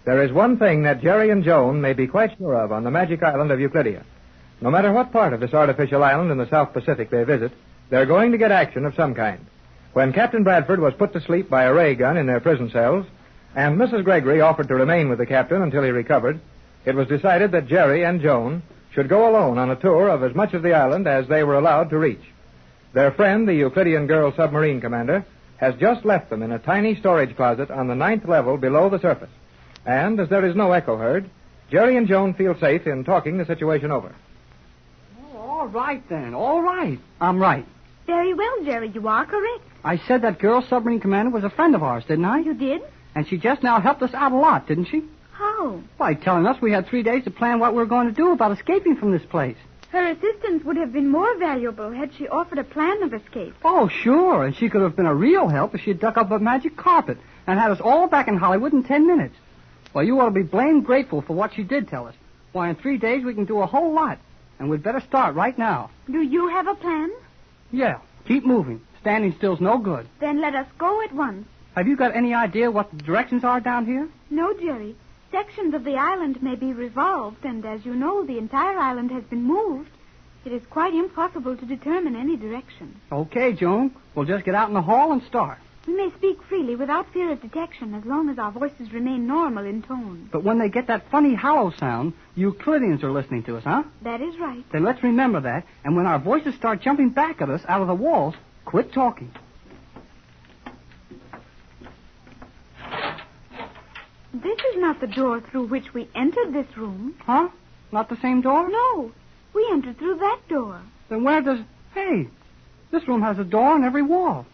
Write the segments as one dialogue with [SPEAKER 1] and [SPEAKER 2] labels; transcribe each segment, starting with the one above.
[SPEAKER 1] There is one thing that Jerry and Joan may be quite sure of on the magic island of Euclidia. No matter what part of this artificial island in the South Pacific they visit, they're going to get action of some kind. When Captain Bradford was put to sleep by a ray gun in their prison cells, and Mrs. Gregory offered to remain with the captain until he recovered, it was decided that Jerry and Joan should go alone on a tour of as much of the island as they were allowed to reach. Their friend, the Euclidean girl submarine commander, has just left them in a tiny storage closet on the 9th level below the surface. And, as there is no echo heard, Jerry and Joan feel safe in talking the situation over.
[SPEAKER 2] Oh, all right, then. All right. I'm right.
[SPEAKER 3] Very well, Jerry. You are correct.
[SPEAKER 2] I said that girl submarine commander was a friend of ours, didn't I?
[SPEAKER 3] You did?
[SPEAKER 2] And she just now helped us out a lot, didn't she?
[SPEAKER 3] How?
[SPEAKER 2] By telling us we had 3 days to plan what we were going to do about escaping from this place.
[SPEAKER 3] Her assistance would have been more valuable had she offered a plan of escape.
[SPEAKER 2] Oh, sure. And she could have been a real help if she'd dug up a magic carpet and had us all back in Hollywood in 10 minutes. Well, you ought to be blamed grateful for what she did tell us. Why, in 3 days we can do a whole lot. And we'd better start right now.
[SPEAKER 3] Do you have a plan?
[SPEAKER 2] Yeah. Keep moving. Standing still's no good.
[SPEAKER 3] Then let us go at once.
[SPEAKER 2] Have you got any idea what the directions are down here?
[SPEAKER 3] No, Jerry. Sections of the island may be revolved, and as you know, the entire island has been moved. It is quite impossible to determine any direction.
[SPEAKER 2] Okay, Joan. We'll just get out in the hall and start.
[SPEAKER 3] We may speak freely without fear of detection as long as our voices remain normal in tone.
[SPEAKER 2] But when they get that funny hollow sound, Euclideans are listening to us, huh?
[SPEAKER 3] That is right.
[SPEAKER 2] Then let's remember that, and when our voices start jumping back at us out of the walls, quit talking.
[SPEAKER 3] This is not the door through which we entered this room.
[SPEAKER 2] Huh? Not the same door?
[SPEAKER 3] No. We entered through that door.
[SPEAKER 2] Then where does... Hey, this room has a door on every wall.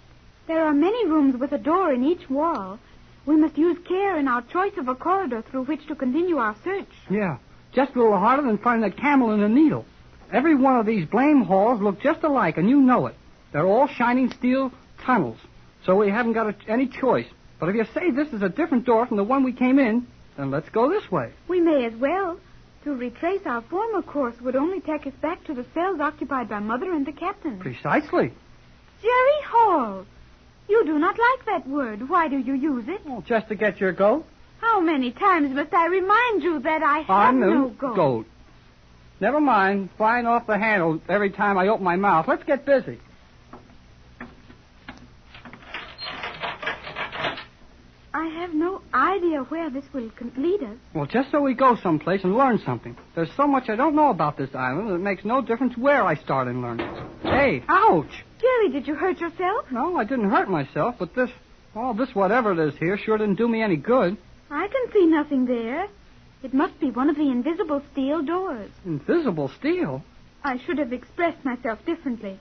[SPEAKER 3] There are many rooms with a door in each wall. We must use care in our choice of a corridor through which to continue our search.
[SPEAKER 2] Yeah, just a little harder than finding a camel in a needle. Every one of these blame halls look just alike, and you know it. They're all shining steel tunnels, so we haven't got any choice. But if you say this is a different door from the one we came in, then let's go this way.
[SPEAKER 3] We may as well. To retrace our former course would only take us back to the cells occupied by Mother and the Captain.
[SPEAKER 2] Precisely.
[SPEAKER 3] Jerry Hall! You do not like that word. Why do you use it?
[SPEAKER 2] Well, just to get your goat.
[SPEAKER 3] How many times must I remind you that I have no goat?
[SPEAKER 2] Never mind flying off the handle every time I open my mouth. Let's get busy.
[SPEAKER 3] I have no idea where this will lead us.
[SPEAKER 2] Well, just so we go someplace and learn something. There's so much I don't know about this island that it makes no difference where I start in learning. Hey, ouch!
[SPEAKER 3] Jerry, did you hurt yourself?
[SPEAKER 2] No, I didn't hurt myself, but this whatever it is here sure didn't do me any good.
[SPEAKER 3] I can see nothing there. It must be one of the invisible steel doors.
[SPEAKER 2] Invisible steel?
[SPEAKER 3] I should have expressed myself differently.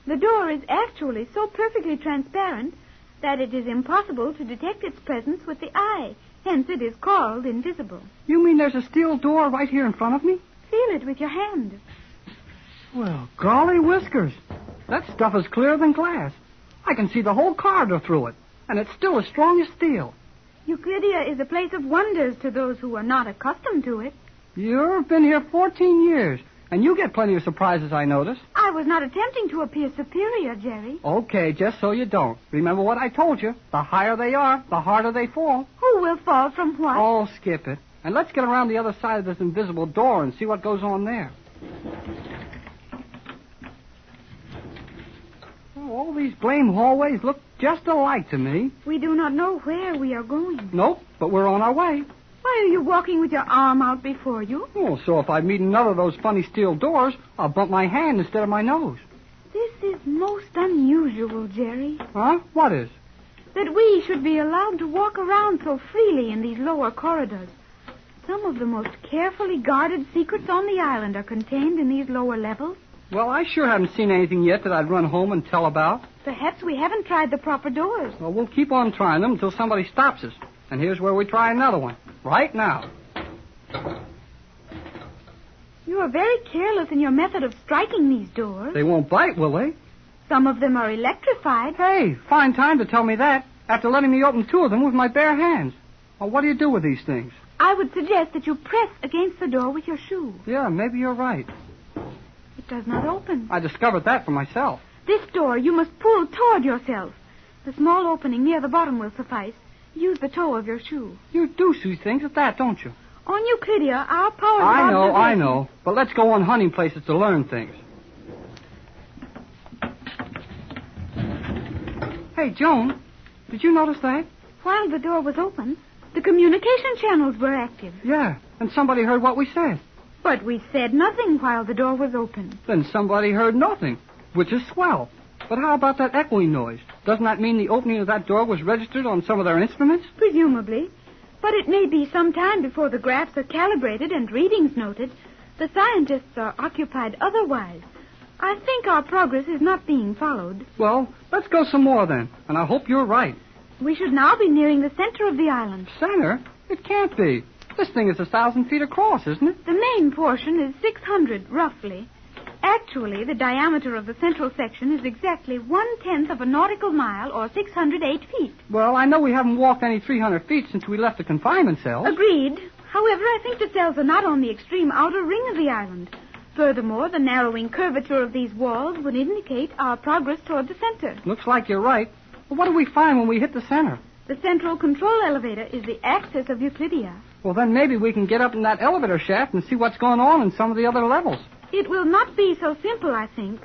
[SPEAKER 3] The door is actually so perfectly transparent that it is impossible to detect its presence with the eye. Hence, it is called invisible.
[SPEAKER 2] You mean there's a steel door right here in front of me?
[SPEAKER 3] Feel it with your hand.
[SPEAKER 2] Well, golly whiskers. That stuff is clearer than glass. I can see the whole corridor through it, and it's still as strong as steel.
[SPEAKER 3] Euclidia is a place of wonders to those who are not accustomed to it.
[SPEAKER 2] You've been here 14 years, and you get plenty of surprises, I notice.
[SPEAKER 3] I was not attempting to appear superior, Jerry.
[SPEAKER 2] Okay, just so you don't. Remember what I told you. The higher they are, the harder they fall.
[SPEAKER 3] Who will fall from what?
[SPEAKER 2] Oh, skip it. And let's get around the other side of this invisible door and see what goes on there. Oh, all these blame hallways look just alike to me.
[SPEAKER 3] We do not know where we are going.
[SPEAKER 2] Nope, but we're on our way.
[SPEAKER 3] Why are you walking with your arm out before you?
[SPEAKER 2] Oh, so if I meet another of those funny steel doors, I'll bump my hand instead of my nose.
[SPEAKER 3] This is most unusual, Jerry.
[SPEAKER 2] Huh? What is?
[SPEAKER 3] That we should be allowed to walk around so freely in these lower corridors. Some of the most carefully guarded secrets on the island are contained in these lower levels.
[SPEAKER 2] Well, I sure haven't seen anything yet that I'd run home and tell about.
[SPEAKER 3] Perhaps we haven't tried the proper doors.
[SPEAKER 2] Well, we'll keep on trying them until somebody stops us. And here's where we try another one. Right now.
[SPEAKER 3] You are very careless in your method of striking these doors.
[SPEAKER 2] They won't bite, will they?
[SPEAKER 3] Some of them are electrified.
[SPEAKER 2] Hey, fine time to tell me that, after letting me open 2 of them with my bare hands. Well, what do you do with these things?
[SPEAKER 3] I would suggest that you press against the door with your shoe.
[SPEAKER 2] Yeah, maybe you're right.
[SPEAKER 3] It does not open.
[SPEAKER 2] I discovered that for myself.
[SPEAKER 3] This door you must pull toward yourself. The small opening near the bottom will suffice. Use the toe of your shoe.
[SPEAKER 2] You do see things at that, don't you?
[SPEAKER 3] On Euclidia, our powers of
[SPEAKER 2] I
[SPEAKER 3] observation...
[SPEAKER 2] know. But let's go on hunting places to learn things. Hey, Joan, did you notice that?
[SPEAKER 3] While the door was open, the communication channels were active.
[SPEAKER 2] Yeah, and somebody heard what we said.
[SPEAKER 3] But we said nothing while the door was open.
[SPEAKER 2] Then somebody heard nothing, which is swell. But how about that echoing noise? Doesn't that mean the opening of that door was registered on some of their instruments?
[SPEAKER 3] Presumably. But it may be some time before the graphs are calibrated and readings noted. The scientists are occupied otherwise. I think our progress is not being followed.
[SPEAKER 2] Well, let's go some more then, and I hope you're right.
[SPEAKER 3] We should now be nearing the center of the island.
[SPEAKER 2] Center? It can't be. This thing is 1,000 feet across, isn't it?
[SPEAKER 3] The main portion is 600, roughly. Actually, the diameter of the central section is exactly 1/10 of a nautical mile, or 608 feet.
[SPEAKER 2] Well, I know we haven't walked any 300 feet since we left the confinement cells.
[SPEAKER 3] Agreed. However, I think the cells are not on the extreme outer ring of the island. Furthermore, the narrowing curvature of these walls would indicate our progress toward the center.
[SPEAKER 2] Looks like you're right. But what do we find when we hit the center?
[SPEAKER 3] The central control elevator is the axis of Euclidia.
[SPEAKER 2] Well, then maybe we can get up in that elevator shaft and see what's going on in some of the other levels.
[SPEAKER 3] It will not be so simple, I think.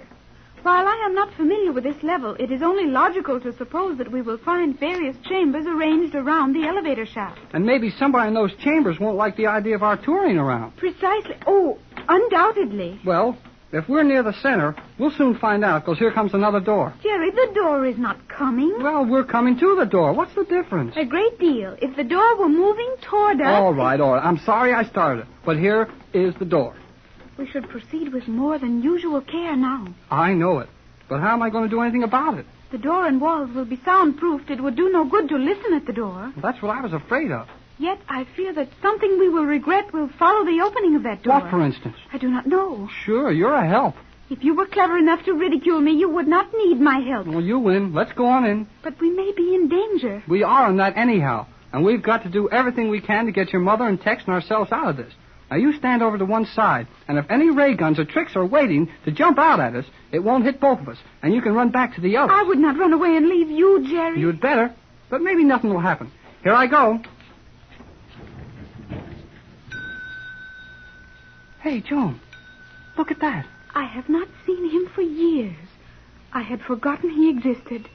[SPEAKER 3] While I am not familiar with this level, it is only logical to suppose that we will find various chambers arranged around the elevator shaft.
[SPEAKER 2] And maybe somebody in those chambers won't like the idea of our touring around.
[SPEAKER 3] Precisely. Oh, undoubtedly.
[SPEAKER 2] Well, if we're near the center, we'll soon find out, because here comes another door.
[SPEAKER 3] Jerry, the door is not coming.
[SPEAKER 2] Well, we're coming to the door. What's the difference?
[SPEAKER 3] A great deal. If the door were moving toward us...
[SPEAKER 2] All right. I'm sorry I started it, but here is the door.
[SPEAKER 3] We should proceed with more than usual care now.
[SPEAKER 2] I know it. But how am I going to do anything about it?
[SPEAKER 3] The door and walls will be soundproofed. It would do no good to listen at the door.
[SPEAKER 2] Well, that's what I was afraid of.
[SPEAKER 3] Yet I fear that something we will regret will follow the opening of that door.
[SPEAKER 2] What, for instance?
[SPEAKER 3] I do not know.
[SPEAKER 2] Sure, you're a help.
[SPEAKER 3] If you were clever enough to ridicule me, you would not need my help.
[SPEAKER 2] Well, you win. Let's go on in.
[SPEAKER 3] But we may be in danger.
[SPEAKER 2] We are in that anyhow. And we've got to do everything we can to get your mother and Tex and ourselves out of this. Now, you stand over to one side, and if any ray guns or tricks are waiting to jump out at us, it won't hit both of us, and you can run back to the others.
[SPEAKER 3] I would not run away and leave you, Jerry.
[SPEAKER 2] You'd better, but maybe nothing will happen. Here I go. Hey, Joan, look at that.
[SPEAKER 3] I have not seen him for years. I had forgotten he existed.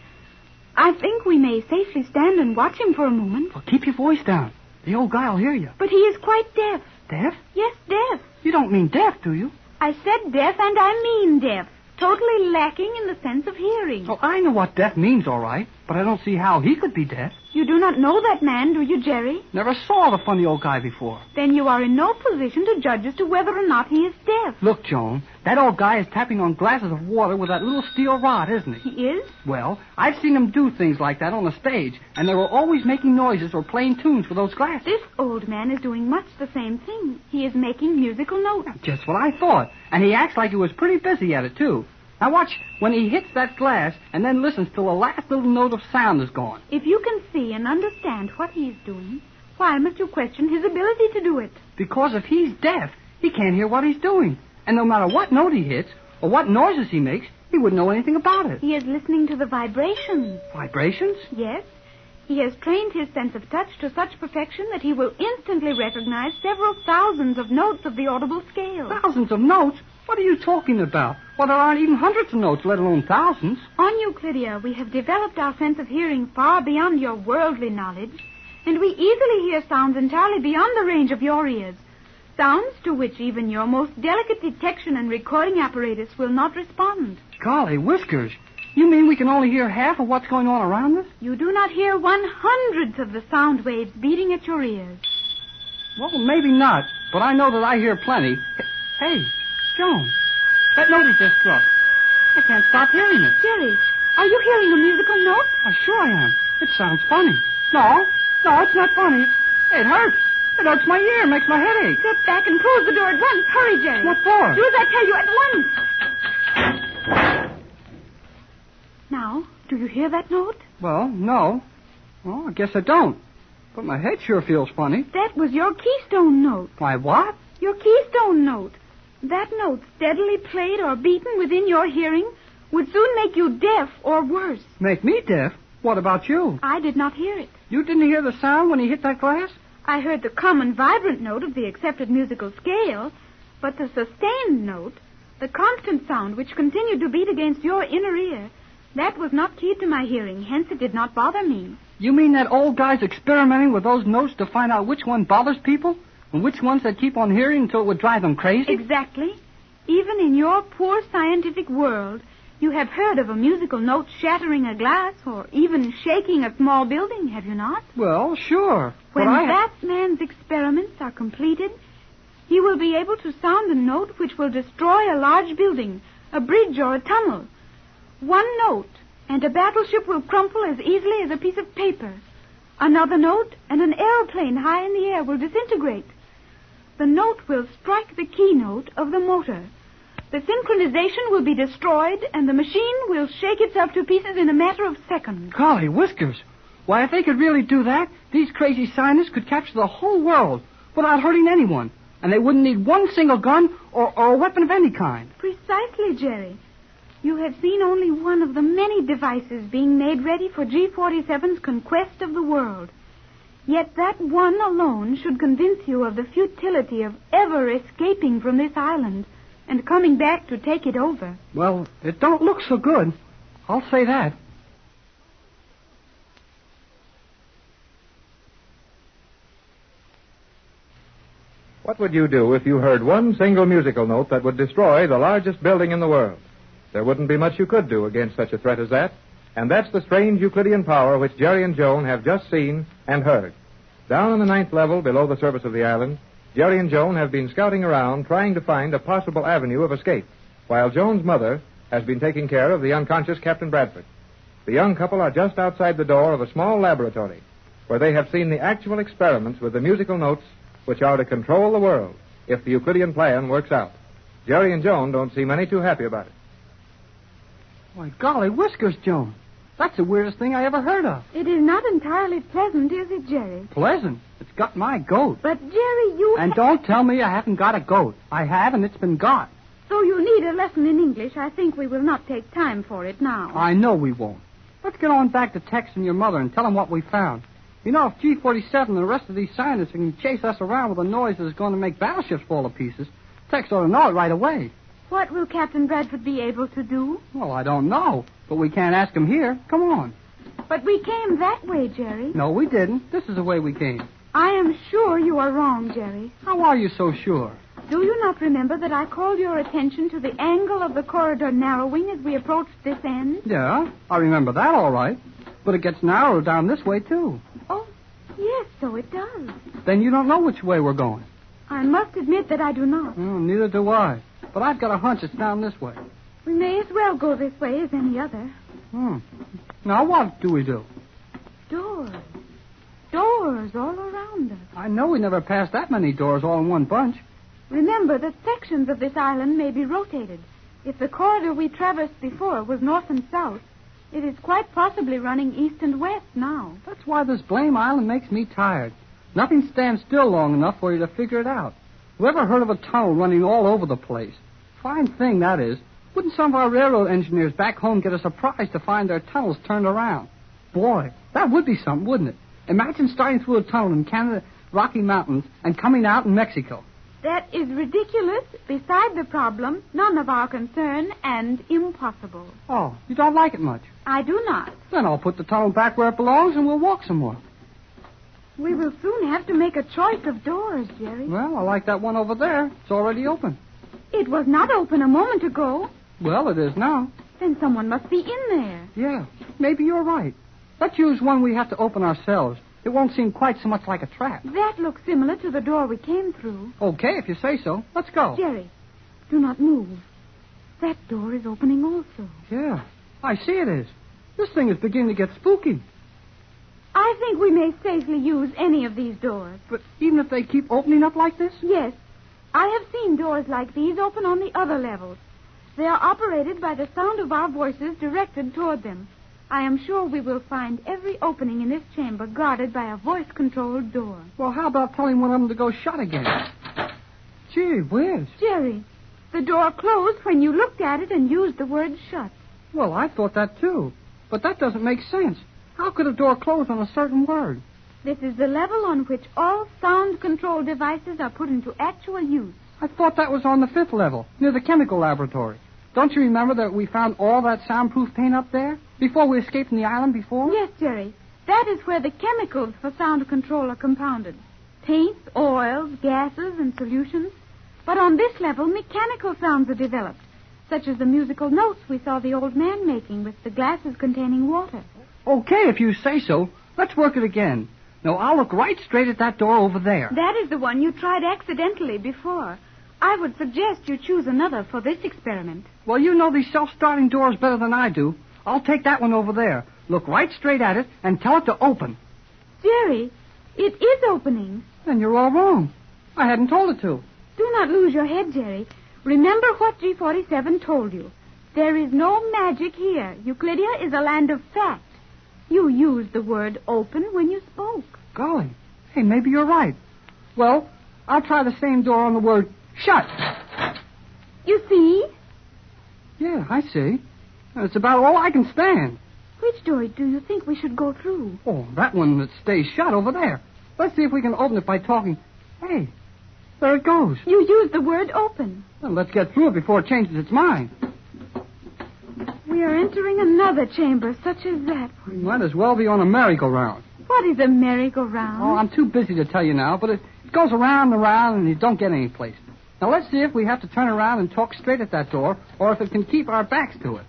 [SPEAKER 3] I think we may safely stand and watch him for a moment.
[SPEAKER 2] Well, keep your voice down. The old guy will hear you.
[SPEAKER 3] But he is quite deaf.
[SPEAKER 2] Deaf?
[SPEAKER 3] Yes, deaf.
[SPEAKER 2] You don't mean deaf, do you?
[SPEAKER 3] I said deaf, and I mean deaf. Totally lacking in the sense of hearing.
[SPEAKER 2] Oh, I know what deaf means, all right, but I don't see how he could be deaf.
[SPEAKER 3] You do not know that man, do you, Jerry?
[SPEAKER 2] Never saw the funny old guy before.
[SPEAKER 3] Then you are in no position to judge as to whether or not he is deaf.
[SPEAKER 2] Look, Joan, that old guy is tapping on glasses of water with that little steel rod, isn't he?
[SPEAKER 3] He is?
[SPEAKER 2] Well, I've seen him do things like that on the stage, and they were always making noises or playing tunes with those glasses.
[SPEAKER 3] This old man is doing much the same thing. He is making musical notes.
[SPEAKER 2] Just what I thought. And he acts like he was pretty busy at it, too. Now watch when he hits that glass and then listens till the last little note of sound is gone.
[SPEAKER 3] If you can see and understand what he's doing, why must you question his ability to do it?
[SPEAKER 2] Because if he's deaf, he can't hear what he's doing. And no matter what note he hits or what noises he makes, he wouldn't know anything about it.
[SPEAKER 3] He is listening to the vibrations.
[SPEAKER 2] Vibrations?
[SPEAKER 3] Yes. He has trained his sense of touch to such perfection that he will instantly recognize several thousands of notes of the audible scale.
[SPEAKER 2] Thousands of notes? What are you talking about? Well, there aren't even hundreds of notes, let alone thousands.
[SPEAKER 3] On Euclidia, we have developed our sense of hearing far beyond your worldly knowledge, and we easily hear sounds entirely beyond the range of your ears. Sounds to which even your most delicate detection and recording apparatus will not respond.
[SPEAKER 2] Golly whiskers. You mean we can only hear half of what's going on around us?
[SPEAKER 3] You do not hear 1/100th of the sound waves beating at your ears.
[SPEAKER 2] Well, maybe not, but I know that I hear plenty. Hey, Joan, that note he just struck. I can't stop hearing it.
[SPEAKER 3] Jerry, are you hearing a musical note?
[SPEAKER 2] I sure I am. It sounds funny. No, it's not funny. It hurts. It hurts my ear, makes my head ache.
[SPEAKER 3] Step back and close the door at once. Hurry, Jerry.
[SPEAKER 2] What for?
[SPEAKER 3] Do as I tell you at once. Now, do you hear that note?
[SPEAKER 2] Well, no. Well, I guess I don't. But my head sure feels funny.
[SPEAKER 3] That was your keystone note.
[SPEAKER 2] My what?
[SPEAKER 3] Your keystone note. That note, steadily played or beaten within your hearing, would soon make you deaf or worse.
[SPEAKER 2] Make me deaf? What about you?
[SPEAKER 3] I did not hear it.
[SPEAKER 2] You didn't hear the sound when he hit that glass?
[SPEAKER 3] I heard the common vibrant note of the accepted musical scale, but the sustained note, the constant sound which continued to beat against your inner ear, that was not keyed to my hearing, hence it did not bother me.
[SPEAKER 2] You mean that old guy's experimenting with those notes to find out which one bothers people and which ones they keep on hearing until it would drive them crazy?
[SPEAKER 3] Exactly. Even in your poor scientific world, you have heard of a musical note shattering a glass or even shaking a small building, have you not?
[SPEAKER 2] Well, sure.
[SPEAKER 3] When that man's experiments are completed, he will be able to sound a note which will destroy a large building, a bridge or a tunnel. One note, and a battleship will crumple as easily as a piece of paper. Another note, and an airplane high in the air will disintegrate. The note will strike the keynote of the motor. The synchronization will be destroyed, and the machine will shake itself to pieces in a matter of seconds.
[SPEAKER 2] Golly whiskers. Why, if they could really do that, these crazy scientists could capture the whole world without hurting anyone. And they wouldn't need one single gun or a weapon of any kind.
[SPEAKER 3] Precisely, Jerry. You have seen only one of the many devices being made ready for G-47's conquest of the world. Yet that one alone should convince you of the futility of ever escaping from this island and coming back to take it over.
[SPEAKER 2] Well, it don't look so good. I'll say that.
[SPEAKER 1] What would you do if you heard one single musical note that would destroy the largest building in the world? There wouldn't be much you could do against such a threat as that. And that's the strange Euclidean power which Jerry and Joan have just seen and heard. Down on the 9th level below the surface of the island, Jerry and Joan have been scouting around trying to find a possible avenue of escape, while Joan's mother has been taking care of the unconscious Captain Bradford. The young couple are just outside the door of a small laboratory where they have seen the actual experiments with the musical notes which are to control the world if the Euclidean plan works out. Jerry and Joan don't seem any too happy about it.
[SPEAKER 2] Why, golly whiskers, Joan. That's the weirdest thing I ever heard of.
[SPEAKER 3] It is not entirely pleasant, is it, Jerry?
[SPEAKER 2] Pleasant? It's got my goat.
[SPEAKER 3] But, Jerry, you...
[SPEAKER 2] And don't tell me I haven't got a goat. I have, and it's been got.
[SPEAKER 3] So you need a lesson in English. I think we will not take time for it now.
[SPEAKER 2] I know we won't. Let's get on back to Tex and your mother and tell them what we found. You know, if G-47 and the rest of these scientists can chase us around with a noise that's going to make battleships fall to pieces, Tex ought to know it right away.
[SPEAKER 3] What will Captain Bradford be able to do?
[SPEAKER 2] Well, I don't know, but we can't ask him here. Come on.
[SPEAKER 3] But we came that way, Jerry.
[SPEAKER 2] No, we didn't. This is the way we came.
[SPEAKER 3] I am sure you are wrong, Jerry.
[SPEAKER 2] How are you so sure?
[SPEAKER 3] Do you not remember that I called your attention to the angle of the corridor narrowing as we approached this end?
[SPEAKER 2] Yeah, I remember that all right. But it gets narrower down this way, too.
[SPEAKER 3] Oh, yes, so it does.
[SPEAKER 2] Then you don't know which way we're going.
[SPEAKER 3] I must admit that I do not.
[SPEAKER 2] Oh, neither do I. But I've got a hunch it's down this way.
[SPEAKER 3] We may as well go this way as any other.
[SPEAKER 2] Now what do we do?
[SPEAKER 3] Doors. Doors all around us.
[SPEAKER 2] I know we never passed that many doors all in one bunch.
[SPEAKER 3] Remember that sections of this island may be rotated. If the corridor we traversed before was north and south, it is quite possibly running east and west now.
[SPEAKER 2] That's why this blame island makes me tired. Nothing stands still long enough for you to figure it out. Whoever heard of a tunnel running all over the place? Fine thing, that is. Wouldn't some of our railroad engineers back home get a surprise to find their tunnels turned around? Boy, that would be something, wouldn't it? Imagine starting through a tunnel in Canada, Rocky Mountains, and coming out in Mexico.
[SPEAKER 3] That is ridiculous, beside the problem, none of our concern, and impossible.
[SPEAKER 2] Oh, you don't like it much?
[SPEAKER 3] I do not.
[SPEAKER 2] Then I'll put the tunnel back where it belongs and we'll walk some more.
[SPEAKER 3] We will soon have to make a choice of doors, Jerry.
[SPEAKER 2] Well, I like that one over there. It's already open.
[SPEAKER 3] It was not open a moment ago.
[SPEAKER 2] Well, it is now.
[SPEAKER 3] Then someone must be in there.
[SPEAKER 2] Yeah, maybe you're right. Let's use one we have to open ourselves. It won't seem quite so much like a trap.
[SPEAKER 3] That looks similar to the door we came through.
[SPEAKER 2] Okay, if you say so. Let's go.
[SPEAKER 3] Jerry, do not move. That door is opening also.
[SPEAKER 2] Yeah, I see it is. This thing is beginning to get spooky.
[SPEAKER 3] I think we may safely use any of these doors.
[SPEAKER 2] But even if they keep opening up like this?
[SPEAKER 3] Yes. I have seen doors like these open on the other levels. They are operated by the sound of our voices directed toward them. I am sure we will find every opening in this chamber guarded by a voice-controlled door.
[SPEAKER 2] Well, how about telling one of them to go shut again? Gee whiz.
[SPEAKER 3] Jerry, the door closed when you looked at it and used the word shut.
[SPEAKER 2] Well, I thought that, too. But that doesn't make sense. How could a door close on a certain word?
[SPEAKER 3] This is the level on which all sound control devices are put into actual use.
[SPEAKER 2] I thought that was on the 5th level, near the chemical laboratory. Don't you remember that we found all that soundproof paint up there before we escaped from the island before?
[SPEAKER 3] Yes, Jerry. That is where the chemicals for sound control are compounded. Paints, oils, gases, and solutions. But on this level, mechanical sounds are developed, such as the musical notes we saw the old man making with the glasses containing water.
[SPEAKER 2] Okay, if you say so. Let's work it again. Now, I'll look right straight at that door over there.
[SPEAKER 3] That is the one you tried accidentally before. I would suggest you choose another for this experiment.
[SPEAKER 2] Well, you know these self-starting doors better than I do. I'll take that one over there. Look right straight at it and tell it to open.
[SPEAKER 3] Jerry, it is opening.
[SPEAKER 2] Then you're all wrong. I hadn't told it to.
[SPEAKER 3] Do not lose your head, Jerry. Remember what G47 told you. There is no magic here. Euclidia is a land of fact. You used the word open when you spoke.
[SPEAKER 2] Golly. Hey, maybe you're right. Well, I'll try the same door on the word shut.
[SPEAKER 3] You see?
[SPEAKER 2] Yeah, I see. It's about all I can stand.
[SPEAKER 3] Which door do you think we should go through?
[SPEAKER 2] Oh, that one that stays shut over there. Let's see if we can open it by talking. Hey, there it goes.
[SPEAKER 3] You used the word open.
[SPEAKER 2] Well, let's get through it before it changes its mind.
[SPEAKER 3] We are entering another chamber such as that.
[SPEAKER 2] We might as well be on a merry-go-round.
[SPEAKER 3] What is a merry-go-round?
[SPEAKER 2] Oh, I'm too busy to tell you now, but it goes around and around and you don't get any place. Now, let's see if we have to turn around and talk straight at that door or if it can keep our backs to it.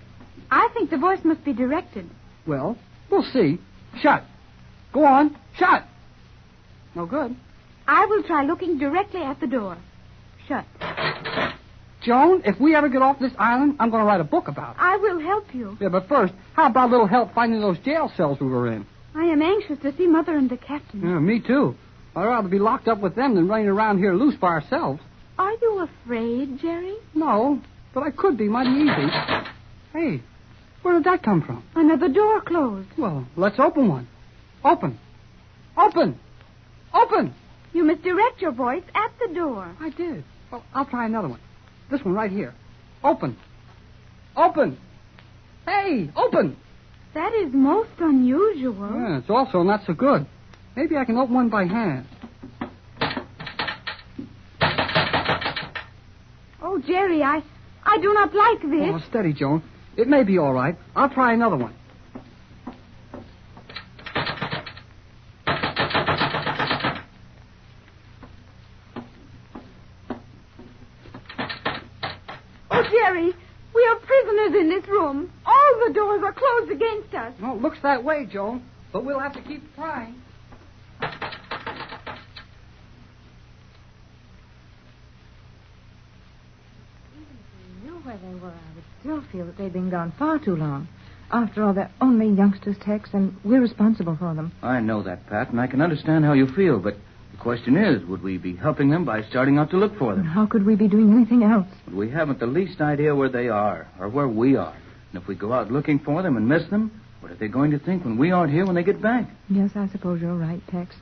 [SPEAKER 3] I think the voice must be directed.
[SPEAKER 2] Well, we'll see. Shut. Go on. Shut. No good.
[SPEAKER 3] I will try looking directly at the door. Shut.
[SPEAKER 2] Joan, if we ever get off this island, I'm going to write a book about it.
[SPEAKER 3] I will help you.
[SPEAKER 2] Yeah, but first, how about a little help finding those jail cells we were in?
[SPEAKER 3] I am anxious to see Mother and the captain.
[SPEAKER 2] Yeah, me too. I'd rather be locked up with them than running around here loose by ourselves.
[SPEAKER 3] Are you afraid, Jerry?
[SPEAKER 2] No, but I could be mighty easy. Hey, where did that come from?
[SPEAKER 3] Another door closed.
[SPEAKER 2] Well, let's open one. Open. Open. Open.
[SPEAKER 3] You must direct your voice at the door.
[SPEAKER 2] I did. Well, I'll try another one. This one right here. Open. Open. Hey, open.
[SPEAKER 3] That is most unusual.
[SPEAKER 2] Yeah, it's also not so good. Maybe I can open one by hand.
[SPEAKER 3] Oh, Jerry, I do not like this.
[SPEAKER 2] Oh, steady, Joan. It may be all right. I'll try another one.
[SPEAKER 3] Oh, Jerry, we are prisoners in this room. All the doors are closed against us.
[SPEAKER 2] Well, it looks that way, Joan, but we'll have to keep trying.
[SPEAKER 4] Where they were, I would still feel that they'd been gone far too long. After all, they're only youngsters, Tex, and we're responsible for them.
[SPEAKER 5] I know that, Pat, and I can understand how you feel, but the question is, would we be helping them by starting out to look for
[SPEAKER 4] And
[SPEAKER 5] them?
[SPEAKER 4] how could we be doing anything else?
[SPEAKER 5] We haven't the least idea where they are, or where we are. And if we go out looking for them and miss them, what are they going to think when we aren't here when they get back?
[SPEAKER 4] Yes, I suppose you're right, Tex.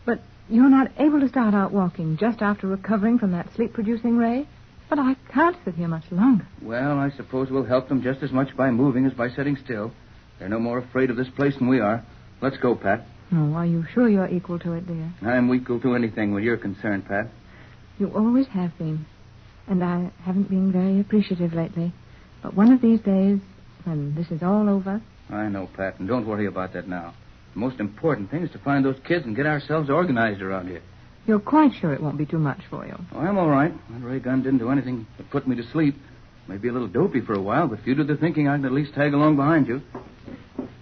[SPEAKER 4] But you're not able to start out walking just after recovering from that sleep-producing ray? But I can't sit here much longer.
[SPEAKER 5] Well, I suppose we'll help them just as much by moving as by sitting still. They're no more afraid of this place than we are. Let's go, Pat.
[SPEAKER 4] Oh, are you sure you're equal to it, dear?
[SPEAKER 5] I'm equal to anything where you're concerned, Pat.
[SPEAKER 4] You always have been. And I haven't been very appreciative lately. But one of these days, when this is all over...
[SPEAKER 5] I know, Pat, and don't worry about that now. The most important thing is to find those kids and get ourselves organized around here.
[SPEAKER 4] You're quite sure it won't be too much for you?
[SPEAKER 5] Oh, I'm all right. That ray gun didn't do anything but put me to sleep. Maybe a little dopey for a while, but if you do the thinking, I can at least tag along behind you.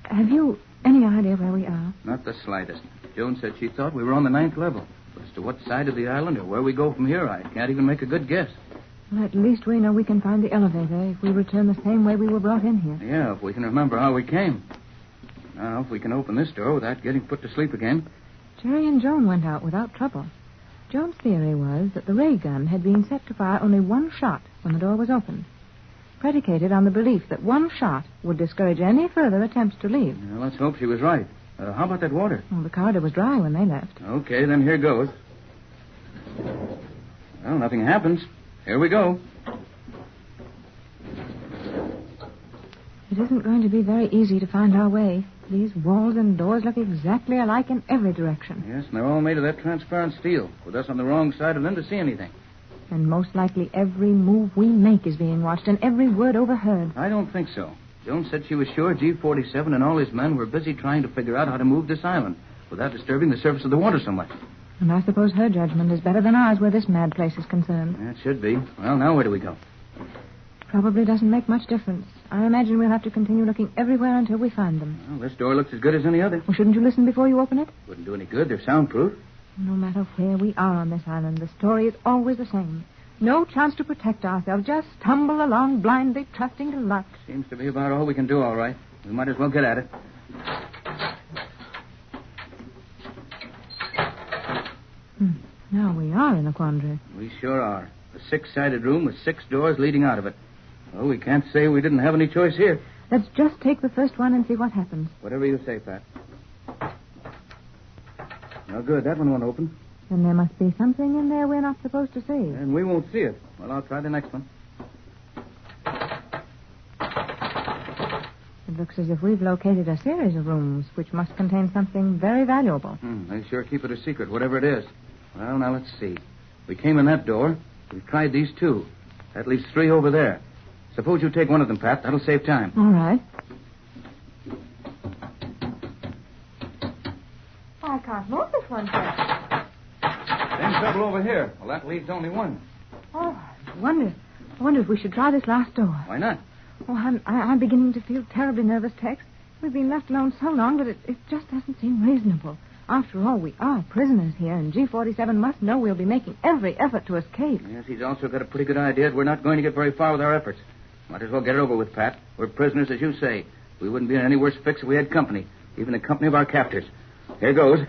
[SPEAKER 4] Have you any idea where we are?
[SPEAKER 5] Not the slightest. Joan said she thought we were on the 9th level. But as to what side of the island or where we go from here, I can't even make a good guess.
[SPEAKER 4] Well, at least we know we can find the elevator if we return the same way we were brought in here.
[SPEAKER 5] Yeah, if we can remember how we came. Now, if we can open this door without getting put to sleep again.
[SPEAKER 4] Jerry and Joan went out without trouble. Joan's theory was that the ray gun had been set to fire only one shot when the door was opened, predicated on the belief that one shot would discourage any further attempts to leave.
[SPEAKER 5] Well, let's hope she was right. How about that water?
[SPEAKER 4] Well, the corridor was dry when they left.
[SPEAKER 5] Okay, then here goes. Well, nothing happens. Here we go.
[SPEAKER 4] It isn't going to be very easy to find our way. These walls and doors look exactly alike in every direction.
[SPEAKER 5] Yes, and they're all made of that transparent steel, with us on the wrong side of them to see anything.
[SPEAKER 4] And most likely every move we make is being watched and every word overheard.
[SPEAKER 5] I don't think so. Joan said she was sure G-47 and all his men were busy trying to figure out how to move this island without disturbing the surface of the water so much.
[SPEAKER 4] And I suppose her judgment is better than ours where this mad place is concerned.
[SPEAKER 5] That should be. Well, now where do we go?
[SPEAKER 4] Probably doesn't make much difference. I imagine we'll have to continue looking everywhere until we find them.
[SPEAKER 5] Well, this door looks as good as any other.
[SPEAKER 4] Well, shouldn't you listen before you open it?
[SPEAKER 5] Wouldn't do any good. They're soundproof.
[SPEAKER 4] No matter where we are on this island, the story is always the same. No chance to protect ourselves. Just stumble along blindly, trusting to luck.
[SPEAKER 5] Seems to be about all we can do, all right. We might as well get at it.
[SPEAKER 4] Now we are in a quandary.
[SPEAKER 5] We sure are. A six-sided room with 6 doors leading out of it. Well, we can't say we didn't have any choice here.
[SPEAKER 4] Let's just take the first one and see what happens.
[SPEAKER 5] Whatever you say, Pat. No good. That one won't open.
[SPEAKER 4] Then there must be something in there we're not supposed to see.
[SPEAKER 5] And we won't see it. Well, I'll try the next one.
[SPEAKER 4] It looks as if we've located a series of rooms which must contain something very valuable.
[SPEAKER 5] They sure keep it a secret, whatever it is. Well, now let's see. We came in that door. We've tried these 2. That leaves 3 over there. Suppose you take one of them, Pat. That'll save time.
[SPEAKER 4] All right. I can't move this one, sir.
[SPEAKER 5] Same trouble over here. Well, that leaves only one.
[SPEAKER 4] Oh, I wonder if we should try this last door.
[SPEAKER 5] Why not?
[SPEAKER 4] Oh, I'm beginning to feel terribly nervous, Tex. We've been left alone so long that it just doesn't seem reasonable. After all, we are prisoners here, and G-47 must know we'll be making every effort to escape.
[SPEAKER 5] Yes, he's also got a pretty good idea that we're not going to get very far with our efforts. Might as well get it over with, Pat. We're prisoners, as you say. We wouldn't be in any worse fix if we had company, even the company of our captors. Here goes.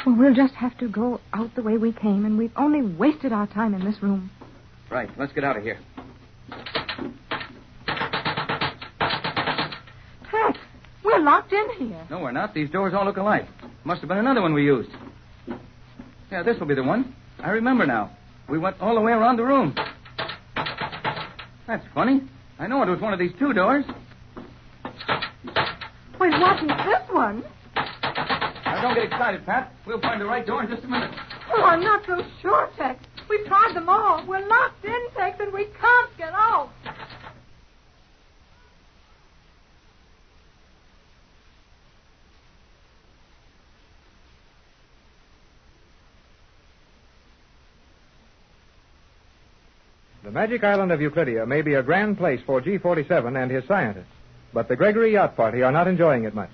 [SPEAKER 4] Well, we'll just have to go out the way we came, and we've only wasted our time in this room.
[SPEAKER 5] Right, let's get out of here.
[SPEAKER 4] Tex, we're locked in here.
[SPEAKER 5] No, we're not. These doors all look alike. Must have been another one we used. Yeah, this will be the one. I remember now. We went all the way around the room. That's funny. I know it was one of these 2 doors.
[SPEAKER 4] Wait, what is this one?
[SPEAKER 5] Now, don't get excited, Pat. We'll find the right door in just a minute.
[SPEAKER 4] Oh, I'm not so sure, Tex. We've tried them all. We're locked in, Tex, and we can't get out.
[SPEAKER 1] The magic island of Euclidia may be a grand place for G-47 and his scientists, but the Gregory yacht party are not enjoying it much.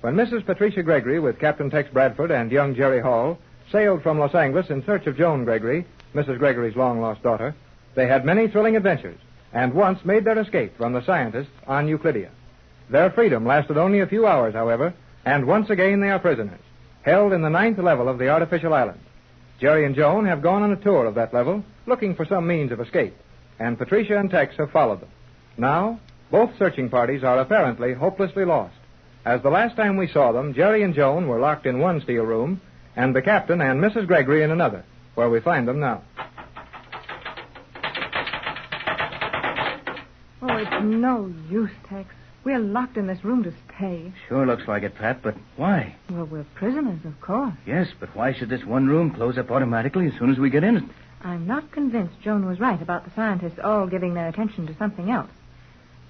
[SPEAKER 1] When Mrs. Patricia Gregory, with Captain Tex Bradford and young Jerry Hall, sailed from Los Angeles in search of Joan Gregory, Mrs. Gregory's long-lost daughter, they had many thrilling adventures and once made their escape from the scientists on Euclidia. Their freedom lasted only a few hours, however, and once again they are prisoners, held in the 9th level of the artificial island. Jerry and Joan have gone on a tour of that level, looking for some means of escape, and Patricia and Tex have followed them. Now, both searching parties are apparently hopelessly lost. As the last time we saw them, Jerry and Joan were locked in one steel room, and the captain and Mrs. Gregory in another, where we find them now.
[SPEAKER 4] Oh, it's no use, Tex. We're locked in this room to stay.
[SPEAKER 5] Sure looks like it, Pat, but why?
[SPEAKER 4] Well, we're prisoners, of course.
[SPEAKER 5] Yes, but why should this one room close up automatically as soon as we get in it?
[SPEAKER 4] I'm not convinced Joan was right about the scientists all giving their attention to something else.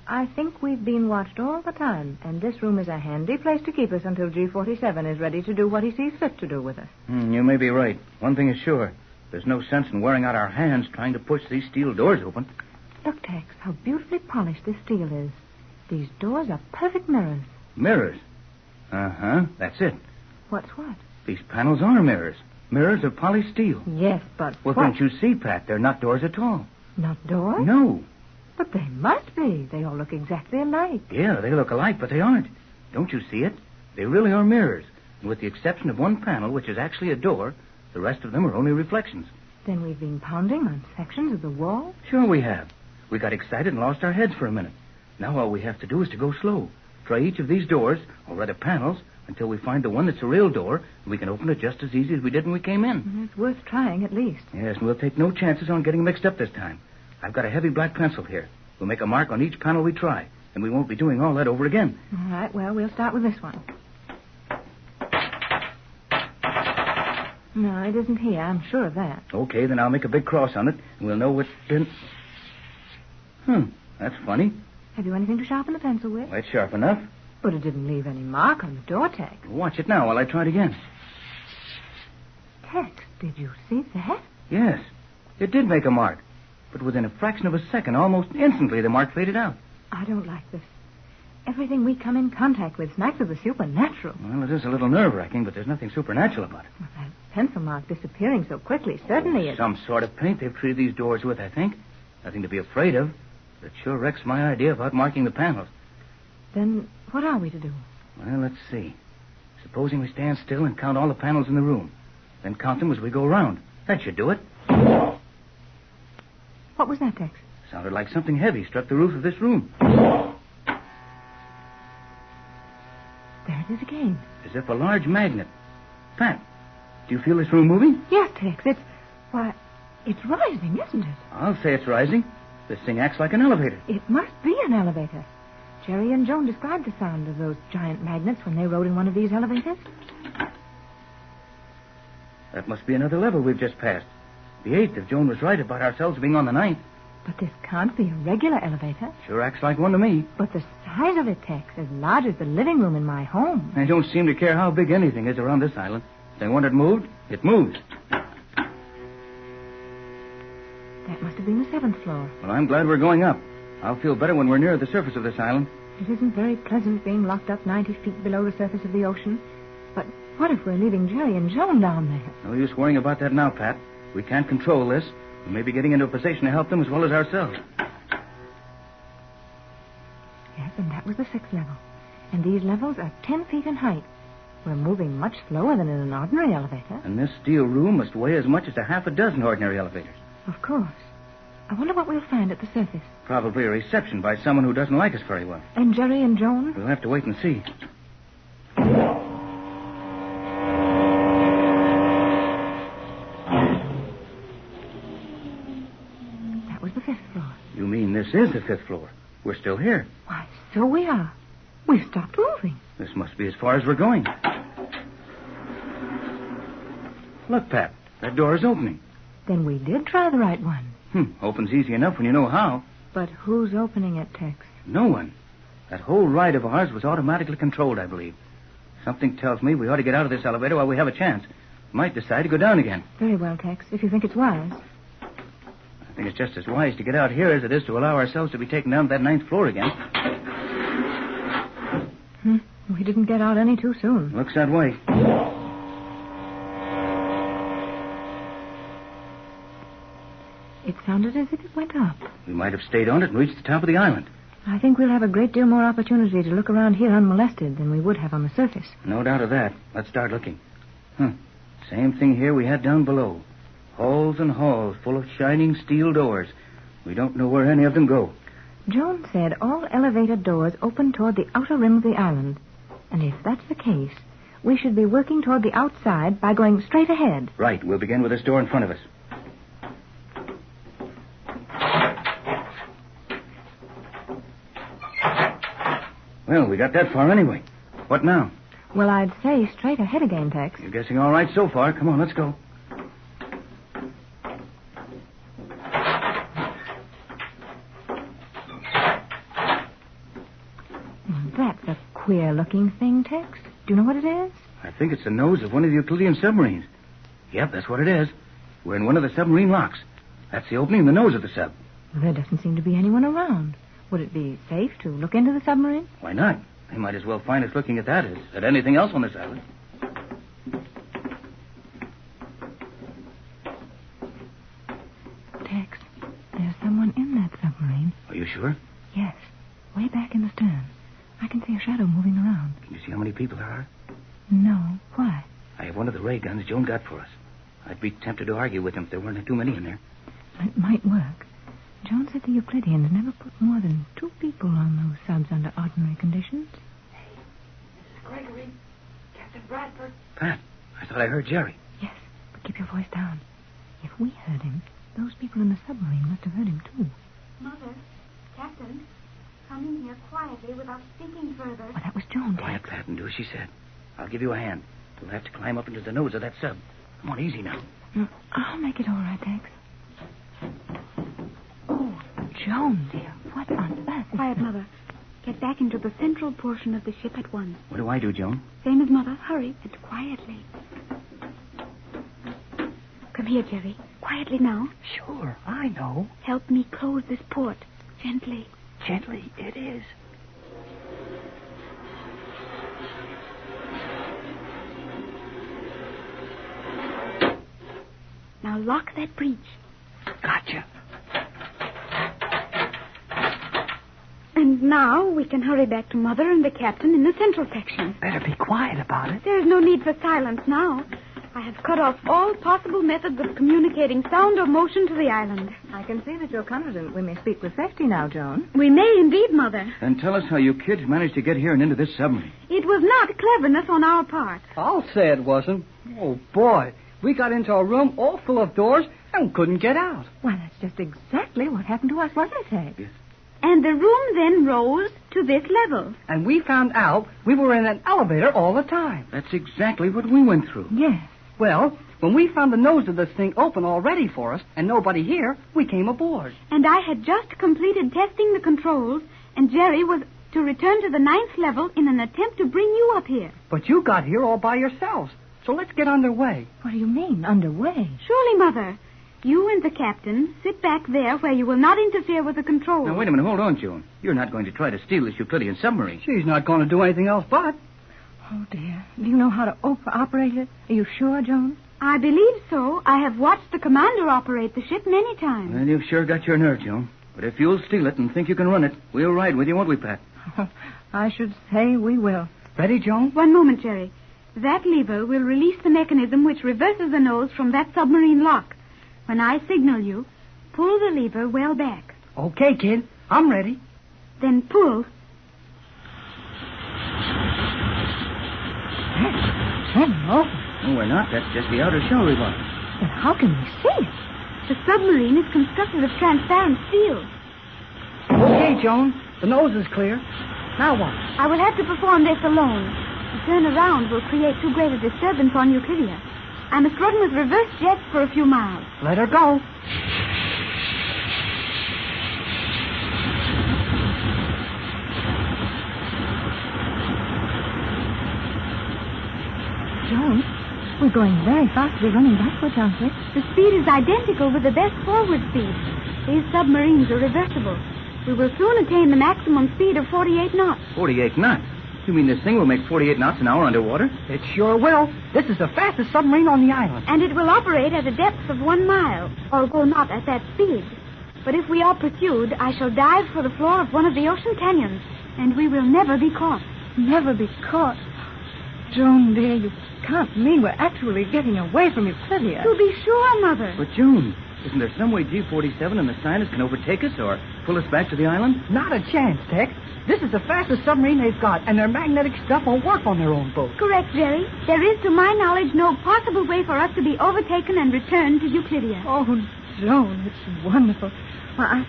[SPEAKER 4] I think we've been watched all the time, and this room is a handy place to keep us until G-47 is ready to do what he sees fit to do with us.
[SPEAKER 5] You may be right. One thing is sure. There's no sense in wearing out our hands trying to push these steel doors open.
[SPEAKER 4] Look, Tex, how beautifully polished this steel is. These doors are perfect mirrors.
[SPEAKER 5] Mirrors? Uh-huh. That's it.
[SPEAKER 4] What's what?
[SPEAKER 5] These panels are mirrors. Mirrors of polished steel.
[SPEAKER 4] Yes, but
[SPEAKER 5] Well,
[SPEAKER 4] what?
[SPEAKER 5] don't you see, Pat? They're not doors at all.
[SPEAKER 4] Not doors?
[SPEAKER 5] No.
[SPEAKER 4] But they must be. They all look exactly alike.
[SPEAKER 5] Yeah, they look alike, but they aren't. Don't you see it? They really are mirrors. And with the exception of one panel, which is actually a door, the rest of them are only reflections.
[SPEAKER 4] Then we've been pounding on sections of the wall?
[SPEAKER 5] Sure we have. We got excited and lost our heads for a minute. Now all we have to do is to go slow. Try each of these doors, or rather panels, until we find the one that's a real door, and we can open it just as easy as we did when we came in.
[SPEAKER 4] It's worth trying, at least.
[SPEAKER 5] Yes, and we'll take no chances on getting mixed up this time. I've got a heavy black pencil here. We'll make a mark on each panel we try, and we won't be doing all that over again.
[SPEAKER 4] All right, well, we'll start with this one. No, it isn't here. I'm sure of that.
[SPEAKER 5] Okay, then I'll make a big cross on it, and we'll know what's been... That's funny.
[SPEAKER 4] Have you anything to sharpen the pencil with?
[SPEAKER 5] Well, it's sharp enough.
[SPEAKER 4] But it didn't leave any mark on the door, Tex.
[SPEAKER 5] Watch it now while I try it again.
[SPEAKER 4] Tex, did you see that?
[SPEAKER 5] Yes, it did make a mark. But within a fraction of a second, almost instantly, the mark faded out.
[SPEAKER 4] I don't like this. Everything we come in contact with smacks of the supernatural.
[SPEAKER 5] Well, it is a little nerve-wracking, but there's nothing supernatural about it.
[SPEAKER 4] Well, that pencil mark disappearing so quickly certainly is...
[SPEAKER 5] Some sort of paint they've treated these doors with, I think. Nothing to be afraid of. But it sure wrecks my idea about marking the panels.
[SPEAKER 4] Then what are we to do?
[SPEAKER 5] Well, let's see. Supposing we stand still and count all the panels in the room. Then count them as we go around. That should do it.
[SPEAKER 4] What was that, Tex?
[SPEAKER 5] Sounded like something heavy struck the roof of this room.
[SPEAKER 4] There it is again.
[SPEAKER 5] As if a large magnet. Pat, do you feel this room moving?
[SPEAKER 4] Yes, Tex. Why, it's rising, isn't it?
[SPEAKER 5] I'll say it's rising. This thing acts like an elevator.
[SPEAKER 4] It must be an elevator. Jerry and Joan described the sound of those giant magnets when they rode in one of these elevators.
[SPEAKER 5] That must be another level we've just passed. The 8th, if Joan was right about ourselves being on the 9th.
[SPEAKER 4] But this can't be a regular elevator.
[SPEAKER 5] Sure acts like one to me.
[SPEAKER 4] But the size of it, Tex, as large as the living room in my home.
[SPEAKER 5] I don't seem to care how big anything is around this island. If they want it moved, it moves.
[SPEAKER 4] That must have been the 7th floor.
[SPEAKER 5] Well, I'm glad we're going up. I'll feel better when we're near the surface of this island.
[SPEAKER 4] It isn't very pleasant being locked up 90 feet below the surface of the ocean. But what if we're leaving Jerry and Joan down there?
[SPEAKER 5] No use worrying about that now, Pat. We can't control this. We may be getting into a position to help them as well as ourselves.
[SPEAKER 4] Yes, and that was the 6th level. And these levels are 10 feet in height. We're moving much slower than in an ordinary elevator.
[SPEAKER 5] And this steel room must weigh as much as a half a dozen ordinary elevators.
[SPEAKER 4] Of course. I wonder what we'll find at the surface.
[SPEAKER 5] Probably a reception by someone who doesn't like us very well.
[SPEAKER 4] And Jerry and Joan?
[SPEAKER 5] We'll have to wait and see.
[SPEAKER 4] That was the 5th floor.
[SPEAKER 5] You mean this is the 5th floor? We're still here.
[SPEAKER 4] Why, so we are. We've stopped moving.
[SPEAKER 5] This must be as far as we're going. Look, Pat. That door is opening.
[SPEAKER 4] Then we did try the right one.
[SPEAKER 5] Opens easy enough when you know how.
[SPEAKER 4] But who's opening it, Tex?
[SPEAKER 5] No one. That whole ride of ours was automatically controlled, I believe. Something tells me we ought to get out of this elevator while we have a chance. We might decide to go down again.
[SPEAKER 4] Very well, Tex, if you think it's wise.
[SPEAKER 5] I think it's just as wise to get out here as it is to allow ourselves to be taken down to that 9th floor again.
[SPEAKER 4] We didn't get out any too soon.
[SPEAKER 5] Looks that way.
[SPEAKER 4] It sounded as if it went up.
[SPEAKER 5] We might have stayed on it and reached the top of the island.
[SPEAKER 4] I think we'll have a great deal more opportunity to look around here unmolested than we would have on the surface.
[SPEAKER 5] No doubt of that. Let's start looking. Same thing here we had down below. Halls and halls full of shining steel doors. We don't know where any of them go.
[SPEAKER 4] Joan said all elevator doors open toward the outer rim of the island. And if that's the case, we should be working toward the outside by going straight ahead.
[SPEAKER 5] Right. We'll begin with this door in front of us. Well, we got that far anyway. What now?
[SPEAKER 4] Well, I'd say straight ahead again, Tex.
[SPEAKER 5] You're guessing all right so far. Come on, let's go.
[SPEAKER 4] That's a queer-looking thing, Tex. Do you know what it is?
[SPEAKER 5] I think it's the nose of one of the Euclidean submarines. Yep, that's what it is. We're in one of the submarine locks. That's the opening in the nose of the sub.
[SPEAKER 4] Well, there doesn't seem to be anyone around. Would it be safe to look into the submarine?
[SPEAKER 5] Why not? They might as well find us looking at that as at anything else on this island.
[SPEAKER 4] Tex, there's someone in that submarine.
[SPEAKER 5] Are you sure?
[SPEAKER 4] Yes, way back in the stern. I can see a shadow moving around.
[SPEAKER 5] Can you see how many people there are?
[SPEAKER 4] No. Why?
[SPEAKER 5] I have one of the ray guns Joan got for us. I'd be tempted to argue with him if there weren't too many in there.
[SPEAKER 4] It might work. Joan said the Euclideans never put more than 2 people on those subs under ordinary conditions.
[SPEAKER 3] Hey, Mrs. Gregory, Captain Bradford.
[SPEAKER 5] Pat, I thought I heard Jerry.
[SPEAKER 4] Yes, but keep your voice down. If we heard him, those people in the submarine must have heard him, too.
[SPEAKER 3] Mother, Captain, Come in here quietly without speaking further.
[SPEAKER 4] Well, that was Joan, Tex.
[SPEAKER 5] Quiet, Pat, and do as she said. I'll give you a hand. You'll have to climb up into the nose of that sub. Come on, easy now.
[SPEAKER 4] I'll make it all right, Tex. Oh, Joan, dear, what on earth?
[SPEAKER 3] Quiet, Mother. Get back into the central portion of the ship at once.
[SPEAKER 5] What do I do, Joan?
[SPEAKER 3] Same as Mother. Hurry and quietly. Come here, Jerry. Quietly now.
[SPEAKER 2] Sure, I know.
[SPEAKER 3] Help me close this port. Gently.
[SPEAKER 2] Gently, it is.
[SPEAKER 3] Now lock that breech.
[SPEAKER 2] Gotcha.
[SPEAKER 3] And now we can hurry back to Mother and the captain in the central section.
[SPEAKER 2] Better be quiet about it.
[SPEAKER 3] There is no need for silence now. I have cut off all possible methods of communicating sound or motion to the island.
[SPEAKER 4] I can see that you're confident we may speak with safety now, Joan.
[SPEAKER 3] We may indeed, Mother.
[SPEAKER 5] Then tell us how you kids managed to get here and into this submarine.
[SPEAKER 3] It was not cleverness on our part.
[SPEAKER 2] I'll say it wasn't. Oh, boy. We got into a room all full of doors and couldn't get out.
[SPEAKER 4] Well, that's just exactly what happened to us, wasn't it, Tex?
[SPEAKER 5] Yes.
[SPEAKER 3] And the room then rose to this level.
[SPEAKER 2] And we found out we were in an elevator all the time.
[SPEAKER 5] That's exactly what we went through.
[SPEAKER 4] Yes.
[SPEAKER 2] Well, when we found the nose of this thing open already for us and nobody here, we came aboard.
[SPEAKER 3] And I had just completed testing the controls, and Jerry was to return to the 9th level in an attempt to bring you up here.
[SPEAKER 2] But you got here all by yourselves. So let's get underway.
[SPEAKER 4] What do you mean, underway?
[SPEAKER 3] Surely, Mother. You and the captain sit back there where you will not interfere with the controls.
[SPEAKER 5] Now, wait a minute. Hold on, Joan. You're not going to try to steal this Euclidean submarine.
[SPEAKER 2] She's not going to do anything else but.
[SPEAKER 4] Oh, dear. Do you know how to operate it? Are you sure, Joan?
[SPEAKER 3] I believe so. I have watched the commander operate the ship many times.
[SPEAKER 5] Well, you've sure got your nerve, Joan. But if you'll steal it and think you can run it, we'll ride with you, won't we, Pat?
[SPEAKER 4] I should say we will.
[SPEAKER 2] Ready, Joan?
[SPEAKER 3] One moment, Jerry. That lever will release the mechanism which reverses the nose from that submarine lock. When I signal you, pull the lever well back.
[SPEAKER 2] Okay, kid. I'm ready.
[SPEAKER 3] Then pull.
[SPEAKER 4] Hello.
[SPEAKER 5] No, we're not. That's just the outer shell revolver.
[SPEAKER 4] But how can we see it?
[SPEAKER 3] The submarine is constructed of transparent steel.
[SPEAKER 2] Okay, Joan. The nose is clear. Now what?
[SPEAKER 3] I will have to perform this alone. To turn around will create too great a disturbance on Euclidia. I must run with reverse jets for a few miles.
[SPEAKER 2] Let her go.
[SPEAKER 4] Joan, we're going very fast to be running backwards, aren't we?
[SPEAKER 3] The speed is identical with the best forward speed. These submarines are reversible. We will soon attain the maximum speed of 48 knots.
[SPEAKER 5] 48 knots? You mean this thing will make 48 knots an hour underwater?
[SPEAKER 2] It sure will. This is the fastest submarine on the island.
[SPEAKER 3] And it will operate at a depth of 1 mile, although not at that speed. But if we are pursued, I shall dive for the floor of one of the ocean canyons, and we will never be caught.
[SPEAKER 4] Never be caught. Joan, dear, you can't mean we're actually getting away from Euclidia.
[SPEAKER 3] To be sure, Mother.
[SPEAKER 5] But, Joan, isn't there some way G-47 and the Sinus can overtake us or pull us back to the island?
[SPEAKER 2] Not a chance, Tex. This is the fastest submarine they've got, and their magnetic stuff won't work on their own boat.
[SPEAKER 3] Correct, Jerry. There is, to my knowledge, no possible way for us to be overtaken and returned to Euclidia.
[SPEAKER 4] Oh, Joan, it's wonderful. Well,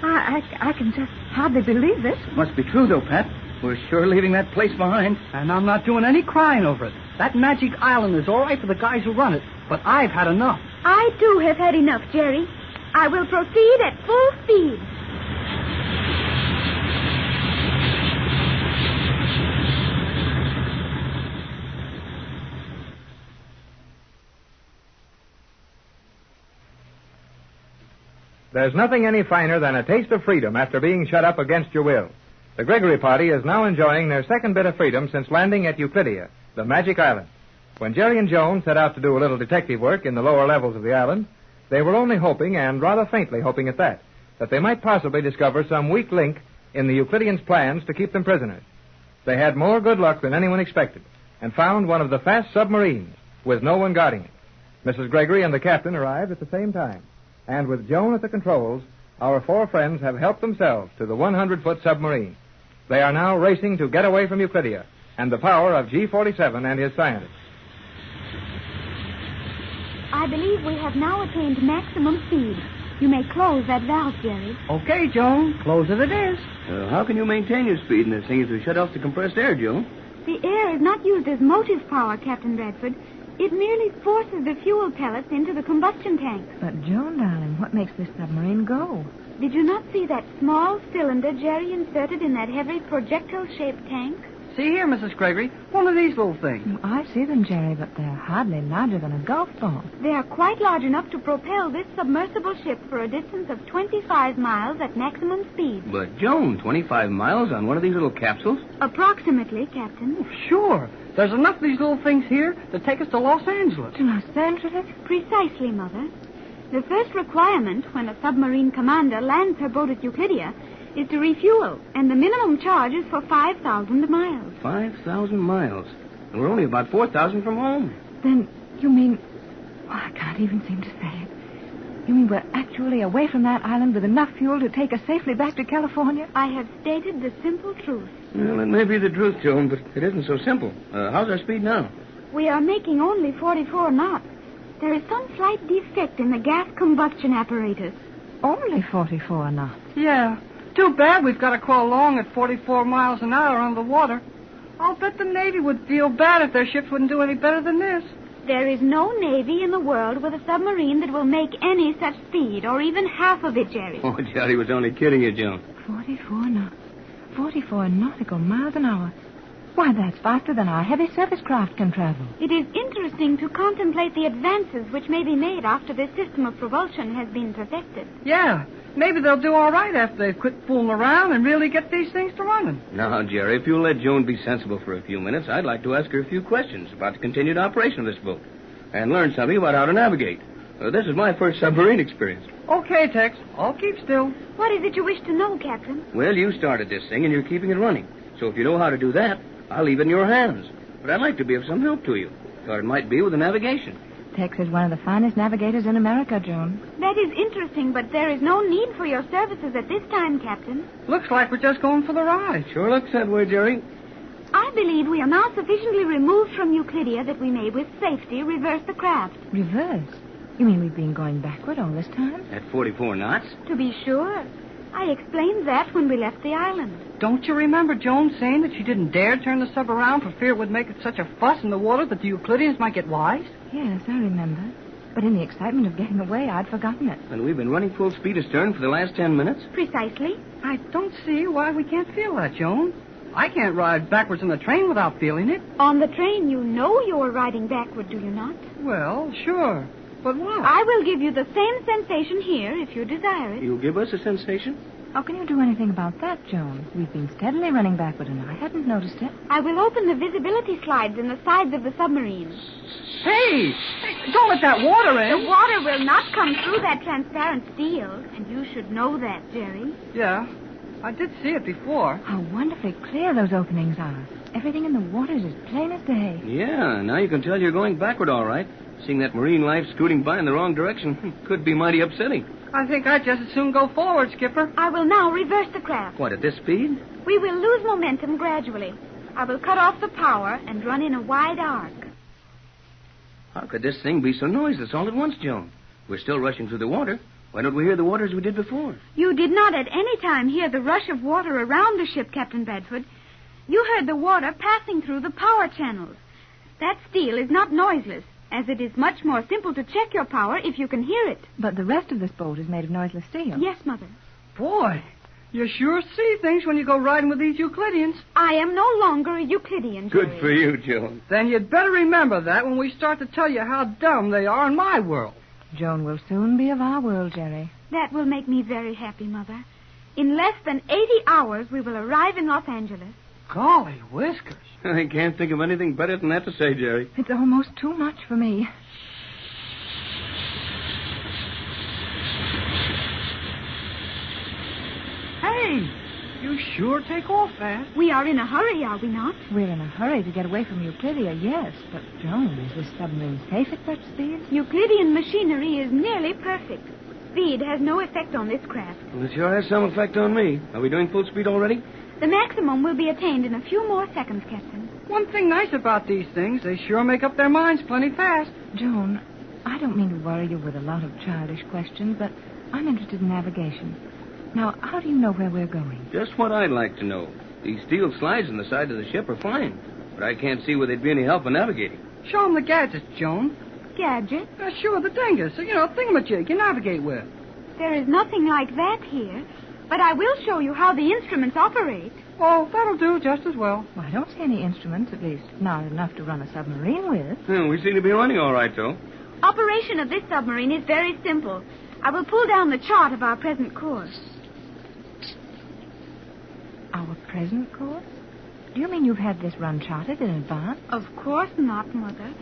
[SPEAKER 4] I can just hardly believe this.
[SPEAKER 5] Must be true, though, Pat. We're sure leaving that place behind.
[SPEAKER 2] And I'm not doing any crying over it. That magic island is all right for the guys who run it, but I've had enough.
[SPEAKER 3] I, too, have had enough, Jerry. I will proceed at full speed.
[SPEAKER 1] There's nothing any finer than a taste of freedom after being shut up against your will. The Gregory party is now enjoying their second bit of freedom since landing at Euclidia, the magic island. When Jerry and Joan set out to do a little detective work in the lower levels of the island, they were only hoping, and rather faintly hoping at that they might possibly discover some weak link in the Euclideans' plans to keep them prisoners. They had more good luck than anyone expected, and found one of the fast submarines with no one guarding it. Mrs. Gregory and the captain arrived at the same time, and with Joan at the controls, our four friends have helped themselves to the 100-foot submarine. They are now racing to get away from Euclidia and the power of G-47 and his scientists.
[SPEAKER 3] I believe we have now attained maximum speed. You may close that valve, Jerry.
[SPEAKER 2] Okay, Joan. Close it is.
[SPEAKER 5] How can you maintain your speed in this thing if we shut off the compressed air, Joan?
[SPEAKER 3] The air is not used as motive power, Captain Bradford. It merely forces the fuel pellets into the combustion tank.
[SPEAKER 4] But, Joan, darling, what makes this submarine go?
[SPEAKER 3] Did you not see that small cylinder Jerry inserted in that heavy projectile-shaped tank?
[SPEAKER 2] See here, Mrs. Gregory. One of these little things.
[SPEAKER 4] I see them, Jerry, but they're hardly larger than a golf ball.
[SPEAKER 3] They are quite large enough to propel this submersible ship for a distance of 25 miles at maximum speed.
[SPEAKER 5] But, Joan, 25 miles on one of these little capsules?
[SPEAKER 3] Approximately, Captain.
[SPEAKER 2] Sure. There's enough of these little things here to take us to Los Angeles.
[SPEAKER 4] To Los Angeles?
[SPEAKER 3] Precisely, Mother. The first requirement when a submarine commander lands her boat at Euclidia is to refuel, and the minimum charge is for 5,000 miles.
[SPEAKER 5] 5,000 miles. And we're only about 4,000 from home.
[SPEAKER 4] Then you mean... Oh, I can't even seem to say it. You mean we're actually away from that island with enough fuel to take us safely back to California?
[SPEAKER 3] I have stated the simple truth.
[SPEAKER 5] Well, it may be the truth, Joan, but it isn't so simple. How's our speed now?
[SPEAKER 3] We are making only 44 knots. There is some slight defect in the gas combustion apparatus.
[SPEAKER 4] Only 44 knots.
[SPEAKER 2] Yeah. Too bad we've got to crawl along at 44 miles an hour on the water. I'll bet the Navy would feel bad if their ships wouldn't do any better than this.
[SPEAKER 3] There is no Navy in the world with a submarine that will make any such speed, or even half of it, Jerry.
[SPEAKER 5] Oh, Johnny was only kidding you, Joan.
[SPEAKER 4] 44 knots. 44 nautical miles an hour. Why, that's faster than our heavy surface craft can travel.
[SPEAKER 3] It is interesting to contemplate the advances which may be made after this system of propulsion has been perfected.
[SPEAKER 2] Yeah. Maybe they'll do all right after they've quit fooling around and really get these things to running.
[SPEAKER 5] Now, Jerry, if you'll let Joan be sensible for a few minutes, I'd like to ask her a few questions about the continued operation of this boat and learn something about how to navigate. This is my first submarine experience.
[SPEAKER 2] Okay, Tex. I'll keep still.
[SPEAKER 3] What is it you wish to know, Captain?
[SPEAKER 5] Well, you started this thing and you're keeping it running. So if you know how to do that, I'll leave it in your hands. But I'd like to be of some help to you. Thought it might be with the navigation.
[SPEAKER 4] Tex is one of the finest navigators in America, Joan.
[SPEAKER 3] That is interesting, but there is no need for your services at this time, Captain.
[SPEAKER 2] Looks like we're just going for the ride.
[SPEAKER 5] Sure looks that way, Jerry.
[SPEAKER 3] I believe we are now sufficiently removed from Euclidia that we may, with safety, reverse the craft.
[SPEAKER 4] Reverse? You mean we've been going backward all this time?
[SPEAKER 5] At 44 knots?
[SPEAKER 3] To be sure. I explained that when we left the island.
[SPEAKER 2] Don't you remember Joan saying that she didn't dare turn the sub around for fear it would make it such a fuss in the water that the Euclideans might get wise?
[SPEAKER 4] Yes, I remember. But in the excitement of getting away, I'd forgotten it.
[SPEAKER 5] And we've been running full speed astern for the last 10 minutes?
[SPEAKER 3] Precisely.
[SPEAKER 2] I don't see why we can't feel that, Joan. I can't ride backwards in the train without feeling it.
[SPEAKER 3] On the train, you know you are riding backward, do you not?
[SPEAKER 2] Well, sure. But what?
[SPEAKER 3] I will give you the same sensation here if you desire it.
[SPEAKER 5] You'll give us a sensation?
[SPEAKER 4] How can you do anything about that, Joan? We've been steadily running backward, and I hadn't noticed it.
[SPEAKER 3] I will open the visibility slides in the sides of the submarine.
[SPEAKER 2] Hey! Don't let that water in!
[SPEAKER 3] The water will not come through that transparent steel, and you should know that, Jerry.
[SPEAKER 2] Yeah, I did see it before.
[SPEAKER 4] How wonderfully clear those openings are. Everything in the water is as plain as day.
[SPEAKER 5] Yeah, now you can tell you're going backward all right. Seeing that marine life scooting by in the wrong direction could be mighty upsetting.
[SPEAKER 2] I think I'd just as soon go forward, Skipper.
[SPEAKER 3] I will now reverse the craft.
[SPEAKER 5] What, at this speed?
[SPEAKER 3] We will lose momentum gradually. I will cut off the power and run in a wide arc.
[SPEAKER 5] How could this thing be so noiseless all at once, Joan? We're still rushing through the water. Why don't we hear the water as we did before?
[SPEAKER 3] You did not at any time hear the rush of water around the ship, Captain Bradford. You heard the water passing through the power channels. That steel is not noiseless, as it is much more simple to check your power if you can hear it.
[SPEAKER 4] But the rest of this boat is made of noiseless steel.
[SPEAKER 3] Yes, Mother.
[SPEAKER 2] Boy, you sure see things when you go riding with these Euclideans.
[SPEAKER 3] I am no longer a Euclidean, Jerry.
[SPEAKER 5] Good for you, Joan.
[SPEAKER 2] Then you'd better remember that when we start to tell you how dumb they are in my world.
[SPEAKER 4] Joan will soon be of our world, Jerry.
[SPEAKER 3] That will make me very happy, Mother. In less than 80 hours, we will arrive in Los Angeles.
[SPEAKER 2] Golly whiskers.
[SPEAKER 5] I can't think of anything better than that to say, Jerry.
[SPEAKER 4] It's almost too much for me.
[SPEAKER 2] Hey, you sure take off fast.
[SPEAKER 3] We are in a hurry, are we not?
[SPEAKER 4] We're in a hurry to get away from Euclidia, yes. But, Joan, is this submarine safe at such speeds?
[SPEAKER 3] Euclidean machinery is nearly perfect. Speed has no effect on this craft.
[SPEAKER 5] Well, it sure has some effect on me. Are we doing full speed already?
[SPEAKER 3] The maximum will be attained in a few more seconds, Captain.
[SPEAKER 2] One thing nice about these things, they sure make up their minds plenty fast.
[SPEAKER 4] Joan, I don't mean to worry you with a lot of childish questions, but I'm interested in navigation. Now, how do you know where we're going?
[SPEAKER 6] Just what I'd like to know. These steel slides on the side of the ship are fine, but I can't see where they'd be any help in navigating.
[SPEAKER 2] Show them the gadgets, Joan.
[SPEAKER 3] Gadget?
[SPEAKER 2] Sure, the dingus. Thingamajig you navigate with.
[SPEAKER 3] There is nothing like that here, but I will show you how the instruments operate.
[SPEAKER 2] Oh, that'll do just as well.
[SPEAKER 4] Well, I don't see any instruments, at least not enough to run a submarine with.
[SPEAKER 6] We seem to be running all right, though.
[SPEAKER 3] Operation of this submarine is very simple. I will pull down the chart of our present course.
[SPEAKER 4] Our present course? Do you mean you've had this run charted in advance?
[SPEAKER 3] Of course not, Mother.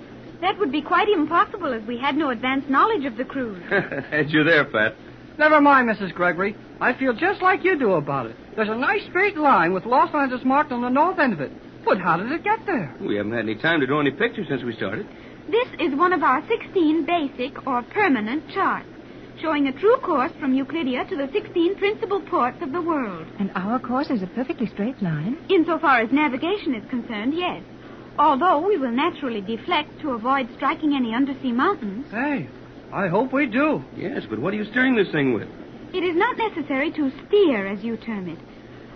[SPEAKER 3] That would be quite impossible as we had no advanced knowledge of the cruise.
[SPEAKER 6] Had you there, Pat?
[SPEAKER 2] Never mind, Mrs. Gregory. I feel just like you do about it. There's a nice straight line with Los Angeles marked on the north end of it. But how did it get there?
[SPEAKER 6] We haven't had any time to draw any pictures since we started.
[SPEAKER 3] This is one of our 16 basic or permanent charts, showing a true course from Euclidia to the 16 principal ports of the world.
[SPEAKER 4] And our course is a perfectly straight line?
[SPEAKER 3] Insofar as navigation is concerned, yes. Although we will naturally deflect to avoid striking any undersea mountains.
[SPEAKER 2] Hey, I hope we do.
[SPEAKER 6] Yes, but what are you steering this thing with?
[SPEAKER 3] It is not necessary to steer, as you term it.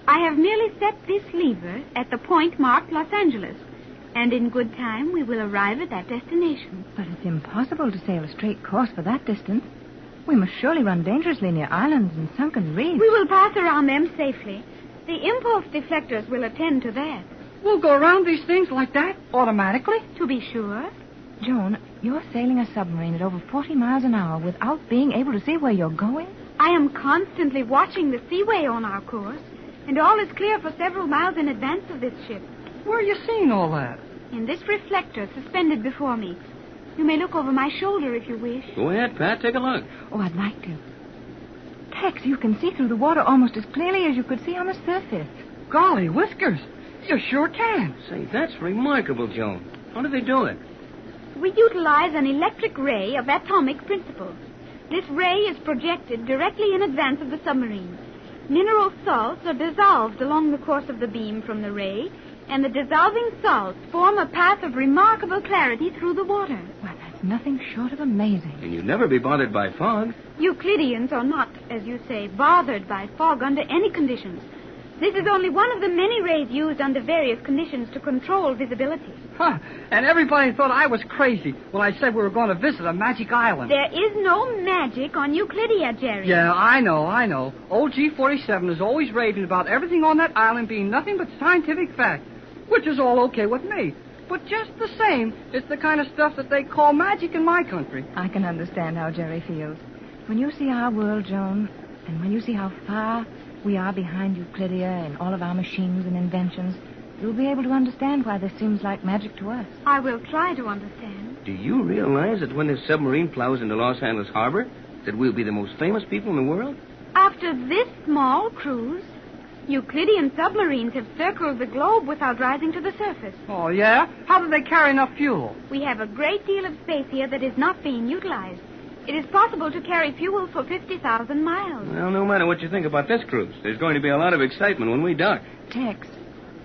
[SPEAKER 3] I have merely set this lever at the point marked Los Angeles, and in good time we will arrive at that destination.
[SPEAKER 4] But it's impossible to sail a straight course for that distance. We must surely run dangerously near islands and sunken reefs.
[SPEAKER 3] We will pass around them safely. The impulse deflectors will attend to that.
[SPEAKER 2] We'll go around these things like that automatically?
[SPEAKER 3] To be sure.
[SPEAKER 4] Joan, you're sailing a submarine at over 40 miles an hour without being able to see where you're going?
[SPEAKER 3] I am constantly watching the seaway on our course, and all is clear for several miles in advance of this ship.
[SPEAKER 2] Where are you seeing all that?
[SPEAKER 3] In this reflector suspended before me. You may look over my shoulder if you wish.
[SPEAKER 6] Go ahead, Pat. Take a look.
[SPEAKER 4] Oh, I'd like to. Tex, you can see through the water almost as clearly as you could see on the surface.
[SPEAKER 2] Golly, whiskers. You sure can.
[SPEAKER 6] Say, that's remarkable, Joan. How do they do it?
[SPEAKER 3] We utilize an electric ray of atomic principle. This ray is projected directly in advance of the submarine. Mineral salts are dissolved along the course of the beam from the ray, and the dissolving salts form a path of remarkable clarity through the water.
[SPEAKER 4] Well, that's nothing short of amazing.
[SPEAKER 6] And you'd never be bothered by fog.
[SPEAKER 3] Euclideans are not, as you say, bothered by fog under any conditions. This is only one of the many rays used under various conditions to control visibility.
[SPEAKER 2] Huh. And everybody thought I was crazy when I said we were going to visit a magic island.
[SPEAKER 3] There is no magic on Euclidia, Jerry.
[SPEAKER 2] Yeah, I know. OG-47 is always raving about everything on that island being nothing but scientific fact, which is all okay with me. But just the same, it's the kind of stuff that they call magic in my country.
[SPEAKER 4] I can understand how Jerry feels. When you see our world, Joan, and when you see how far we are behind Euclidia and all of our machines and inventions, you'll be able to understand why this seems like magic to us.
[SPEAKER 3] I will try to understand.
[SPEAKER 6] Do you realize that when this submarine plows into Los Angeles Harbor, that we'll be the most famous people in the world?
[SPEAKER 3] After this small cruise, Euclidean submarines have circled the globe without rising to the surface.
[SPEAKER 2] Oh, yeah? How do they carry enough fuel?
[SPEAKER 3] We have a great deal of space here that is not being utilized. It is possible to carry fuel for 50,000 miles.
[SPEAKER 6] Well, no matter what you think about this cruise, there's going to be a lot of excitement when we dock.
[SPEAKER 4] Tex,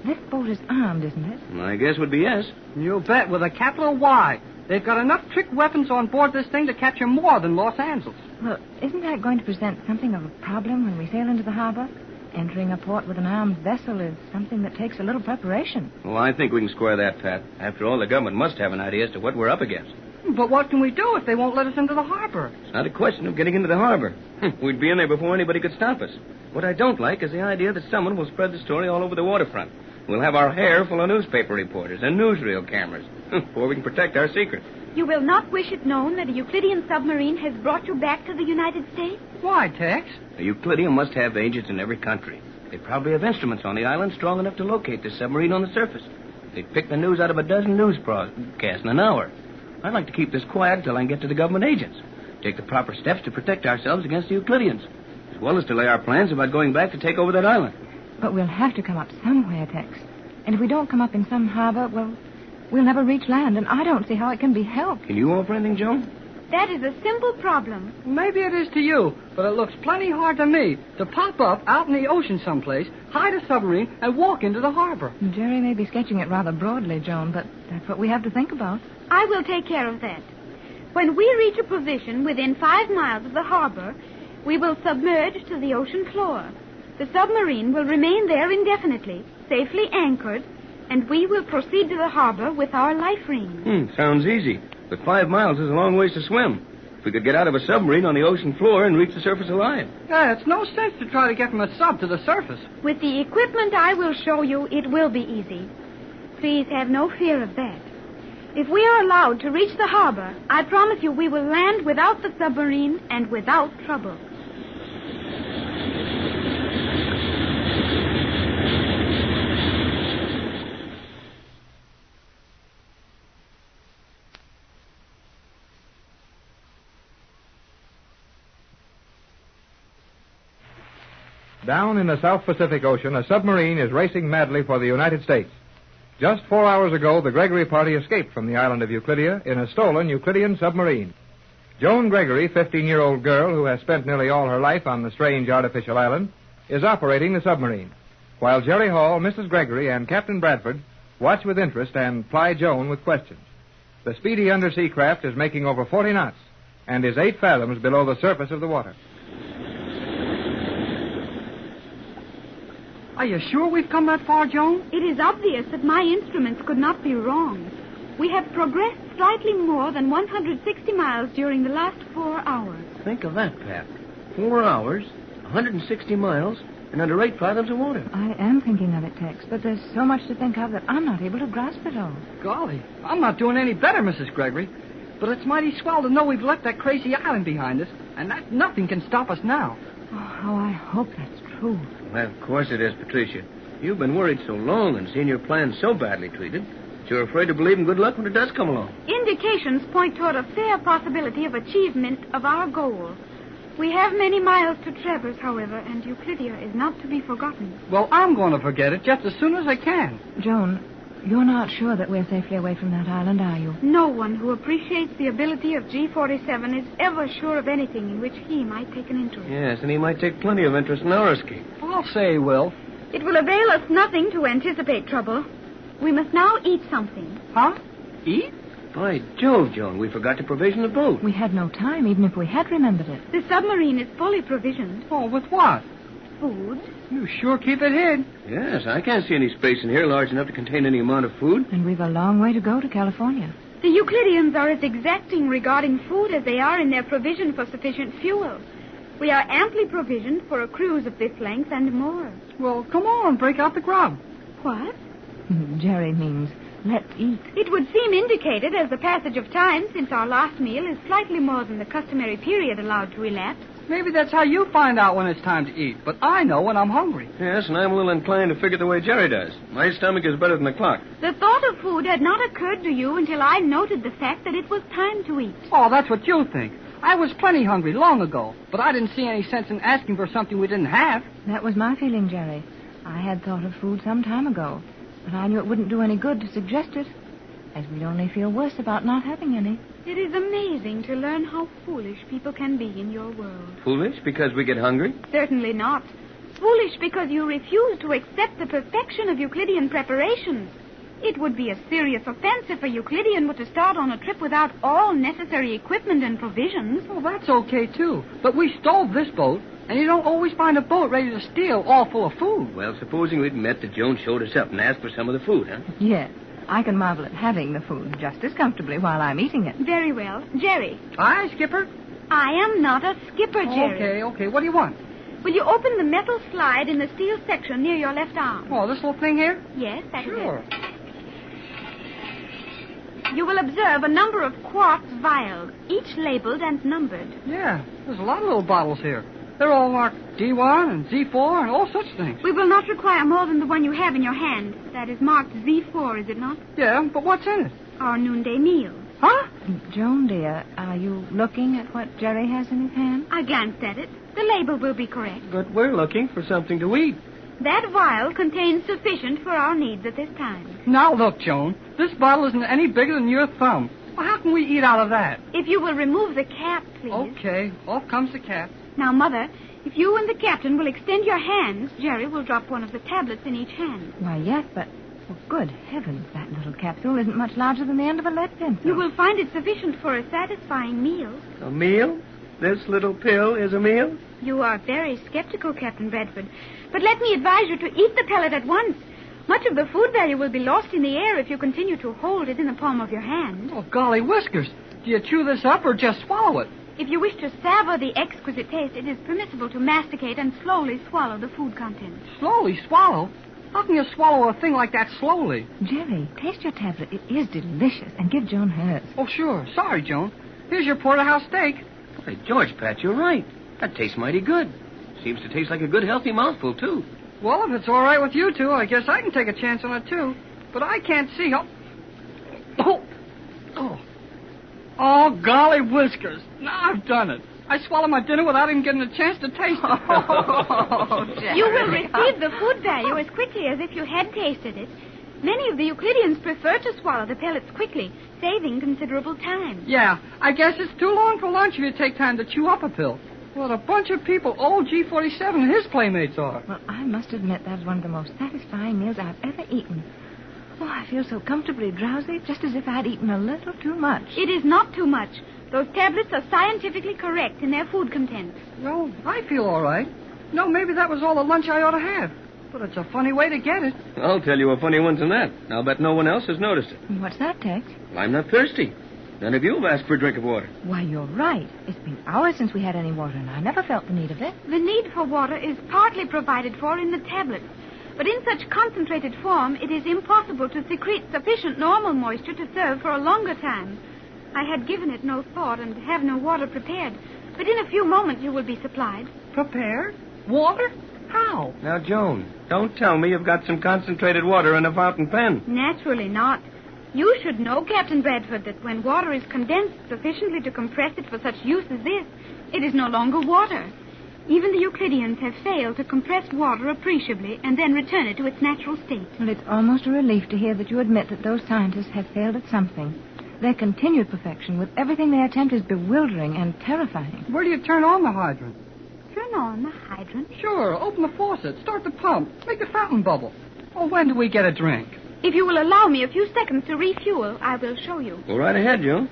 [SPEAKER 4] this boat is armed, isn't it?
[SPEAKER 6] I guess would be yes.
[SPEAKER 2] You bet, with a capital Y. They've got enough trick weapons on board this thing to capture more than Los Angeles.
[SPEAKER 4] Well, isn't that going to present something of a problem when we sail into the harbor? Entering a port with an armed vessel is something that takes a little preparation.
[SPEAKER 6] Well, I think we can square that, Pat. After all, the government must have an idea as to what we're up against.
[SPEAKER 2] But what can we do if they won't let us into the harbor?
[SPEAKER 6] It's not a question of getting into the harbor. We'd be in there before anybody could stop us. What I don't like is the idea that someone will spread the story all over the waterfront. We'll have our hair full of newspaper reporters and newsreel cameras before we can protect our secret.
[SPEAKER 3] You will not wish it known that a Euclidean submarine has brought you back to the United States?
[SPEAKER 2] Why, Tex?
[SPEAKER 6] A Euclidean must have agents in every country. They probably have instruments on the island strong enough to locate the submarine on the surface. They'd pick the news out of a dozen news broadcasts in an hour. I'd like to keep this quiet until I can get to the government agents. Take the proper steps to protect ourselves against the Euclideans, as well as to lay our plans about going back to take over that island.
[SPEAKER 4] But we'll have to come up somewhere, Tex. And if we don't come up in some harbor, well, we'll never reach land, and I don't see how it can be helped.
[SPEAKER 6] Can you offer anything, Joan?
[SPEAKER 3] That is a simple problem.
[SPEAKER 2] Maybe it is to you, but it looks plenty hard to me to pop up out in the ocean someplace, hide a submarine, and walk into the harbor.
[SPEAKER 4] Jerry may be sketching it rather broadly, Joan, but that's what we have to think about.
[SPEAKER 3] I will take care of that. When we reach a position within 5 miles of the harbor, We will submerge to the ocean floor. The submarine will remain there indefinitely, safely anchored, and we will proceed to the harbor with our life ring.
[SPEAKER 6] Sounds easy. But 5 miles is a long ways to swim. If we could get out of a submarine on the ocean floor and reach the surface alive.
[SPEAKER 2] Yeah, it's no sense to try to get from a sub to the surface.
[SPEAKER 3] With the equipment I will show you, it will be easy. Please have no fear of that. If we are allowed to reach the harbor, I promise you we will land without the submarine and without trouble.
[SPEAKER 1] Down in the South Pacific Ocean, a submarine is racing madly for the United States. Just 4 hours ago, the Gregory party escaped from the island of Euclidia in a stolen Euclidean submarine. Joan Gregory, 15-year-old girl who has spent nearly all her life on the strange artificial island, is operating the submarine, while Jerry Hall, Mrs. Gregory, and Captain Bradford watch with interest and ply Joan with questions. The speedy undersea craft is making over 40 knots and is 8 fathoms below the surface of the water.
[SPEAKER 2] Are you sure we've come that far, Joan?
[SPEAKER 3] It is obvious that my instruments could not be wrong. We have progressed slightly more than 160 miles during the last 4 hours.
[SPEAKER 6] Think of that, Pat. 4 hours, 160 miles, and under 8 fathoms of water.
[SPEAKER 4] I am thinking of it, Tex, but there's so much to think of that I'm not able to grasp it all.
[SPEAKER 2] Golly, I'm not doing any better, Mrs. Gregory. But it's mighty swell to know we've left that crazy island behind us, and that nothing can stop us now.
[SPEAKER 4] Oh, how I hope that's true.
[SPEAKER 6] Well, of course it is, Patricia. You've been worried so long and seen your plans so badly treated that you're afraid to believe in good luck when it does come along.
[SPEAKER 3] Indications point toward a fair possibility of achievement of our goal. We have many miles to traverse, however, and Euclidia is not to be forgotten.
[SPEAKER 2] Well, I'm going to forget it just as soon as I can.
[SPEAKER 4] Joan, you're not sure that we're safely away from that island, are you?
[SPEAKER 3] No one who appreciates the ability of G-47 is ever sure of anything in which he might take an interest.
[SPEAKER 6] Yes, and he might take plenty of interest in our escape.
[SPEAKER 2] I'll say he will.
[SPEAKER 3] It will avail us nothing to anticipate trouble. We must now eat something.
[SPEAKER 2] Huh? Eat?
[SPEAKER 6] By Jove, Joan, we forgot to provision the boat.
[SPEAKER 4] We had no time, even if we had remembered it.
[SPEAKER 3] The submarine is fully provisioned.
[SPEAKER 2] Oh, with what?
[SPEAKER 3] Food.
[SPEAKER 2] You sure keep it hid.
[SPEAKER 6] Yes, I can't see any space in here large enough to contain any amount of food.
[SPEAKER 4] And we've a long way to go to California.
[SPEAKER 3] The Euclideans are as exacting regarding food as they are in their provision for sufficient fuel. We are amply provisioned for a cruise of this length and more.
[SPEAKER 2] Well, come on, break out the grub.
[SPEAKER 3] What?
[SPEAKER 4] Jerry means let's eat.
[SPEAKER 3] It would seem indicated as the passage of time since our last meal is slightly more than the customary period allowed to elapse.
[SPEAKER 2] Maybe that's how you find out when it's time to eat, but I know when I'm hungry.
[SPEAKER 6] Yes, and I'm a little inclined to figure the way Jerry does. My stomach is better than the clock.
[SPEAKER 3] The thought of food had not occurred to you until I noted the fact that it was time to eat.
[SPEAKER 2] Oh, that's what you think. I was plenty hungry long ago, but I didn't see any sense in asking for something we didn't have.
[SPEAKER 4] That was my feeling, Jerry. I had thought of food some time ago, but I knew it wouldn't do any good to suggest it, as we'd only feel worse about not having any.
[SPEAKER 3] It is amazing to learn how foolish people can be in your world.
[SPEAKER 6] Foolish because we get hungry?
[SPEAKER 3] Certainly not. Foolish because you refuse to accept the perfection of Euclidean preparations. It would be a serious offense if a Euclidean were to start on a trip without all necessary equipment and provisions.
[SPEAKER 2] Oh, that's okay, too. But we stole this boat, and you don't always find a boat ready to steal all full of food.
[SPEAKER 6] Well, supposing we'd met that Joan showed us up and asked for some of the food, huh?
[SPEAKER 4] Yes. I can marvel at having the food just as comfortably while I'm eating it.
[SPEAKER 3] Very well. Jerry.
[SPEAKER 2] Aye, Skipper?
[SPEAKER 3] I am not a skipper, Jerry.
[SPEAKER 2] Okay. What do you want?
[SPEAKER 3] Will you open the metal slide in the steel section near your left arm?
[SPEAKER 2] Oh, this little thing here?
[SPEAKER 3] Yes, that is
[SPEAKER 2] Sure.
[SPEAKER 3] it. You will observe a number of quartz vials, each labeled and numbered.
[SPEAKER 2] Yeah, there's a lot of little bottles here. They're all marked D1 and Z4 and all such things.
[SPEAKER 3] We will not require more than the one you have in your hand. That is marked Z4, is it not?
[SPEAKER 2] Yeah, but what's in it?
[SPEAKER 3] Our noonday meal.
[SPEAKER 2] Huh?
[SPEAKER 4] Joan, dear, are you looking at what Jerry has in his hand?
[SPEAKER 3] I glanced at it. The label will be correct.
[SPEAKER 6] But we're looking for something to eat.
[SPEAKER 3] That vial contains sufficient for our needs at this time.
[SPEAKER 2] Now, look, Joan. This bottle isn't any bigger than your thumb. Well, how can we eat out of that?
[SPEAKER 3] If you will remove the cap, please.
[SPEAKER 2] Okay, off comes the cap.
[SPEAKER 3] Now, Mother, if you and the captain will extend your hands, Jerry will drop one of the tablets in each hand.
[SPEAKER 4] Why, yes, but... Oh, good heavens, that little capsule isn't much larger than the end of a lead pencil.
[SPEAKER 3] You will find it sufficient for a satisfying meal.
[SPEAKER 6] A meal? This little pill is a meal?
[SPEAKER 3] You are very skeptical, Captain Bradford. But let me advise you to eat the pellet at once. Much of the food value will be lost in the air if you continue to hold it in the palm of your hand.
[SPEAKER 2] Oh, golly whiskers. Do you chew this up or just swallow it?
[SPEAKER 3] If you wish to savor the exquisite taste, it is permissible to masticate and slowly swallow the food contents.
[SPEAKER 2] Slowly swallow? How can you swallow a thing like that slowly?
[SPEAKER 4] Jerry, taste your tablet. It is delicious. And give Joan hers.
[SPEAKER 2] Oh, sure. Sorry, Joan. Here's your porterhouse steak.
[SPEAKER 6] Hey, George, Pat, you're right. That tastes mighty good. Seems to taste like a good, healthy mouthful, too.
[SPEAKER 2] Well, if it's all right with you two, I guess I can take a chance on it, too. But I can't see. Oh, golly whiskers. Now I've done it. I swallowed my dinner without even getting a chance to taste it.
[SPEAKER 3] You will receive the food value as quickly as if you had tasted it. Many of the Euclideans prefer to swallow the pellets quickly, saving considerable time.
[SPEAKER 2] Yeah, I guess it's too long for lunch if you take time to chew up a pill. What a bunch of people old G47 and his playmates are.
[SPEAKER 4] Well, I must admit that was one of the most satisfying meals I've ever eaten. Oh, I feel so comfortably drowsy, just as if I'd eaten a little too much.
[SPEAKER 3] It is not too much. Those tablets are scientifically correct in their food contents.
[SPEAKER 2] Well, I feel all right. No, maybe that was all the lunch I ought to have. But it's a funny way to get it.
[SPEAKER 6] I'll tell you a funny one than that. I'll bet no one else has noticed it.
[SPEAKER 4] What's that, Tex?
[SPEAKER 6] Well, I'm not thirsty. None of you have asked for a drink of water.
[SPEAKER 4] Why, you're right. It's been hours since we had any water, and I never felt the need of it.
[SPEAKER 3] The need for water is partly provided for in the tablets. But in such concentrated form, it is impossible to secrete sufficient normal moisture to serve for a longer time. I had given it no thought and have no water prepared. But in a few moments you will be supplied.
[SPEAKER 2] Prepared? Water? How?
[SPEAKER 6] Now, Joan, don't tell me you've got some concentrated water in a fountain pen.
[SPEAKER 3] Naturally not. You should know, Captain Bradford, that when water is condensed sufficiently to compress it for such use as this, it is no longer water. Even the Euclideans have failed to compress water appreciably and then return it to its natural state.
[SPEAKER 4] Well, it's almost a relief to hear that you admit that those scientists have failed at something. Their continued perfection with everything they attempt is bewildering and terrifying.
[SPEAKER 2] Where do you turn on the hydrant?
[SPEAKER 3] Turn on the hydrant?
[SPEAKER 2] Sure, open the faucet, start the pump, make the fountain bubble. Oh, when do we get a drink?
[SPEAKER 3] If you will allow me a few seconds to refuel, I will show you.
[SPEAKER 6] Go right ahead, Joan.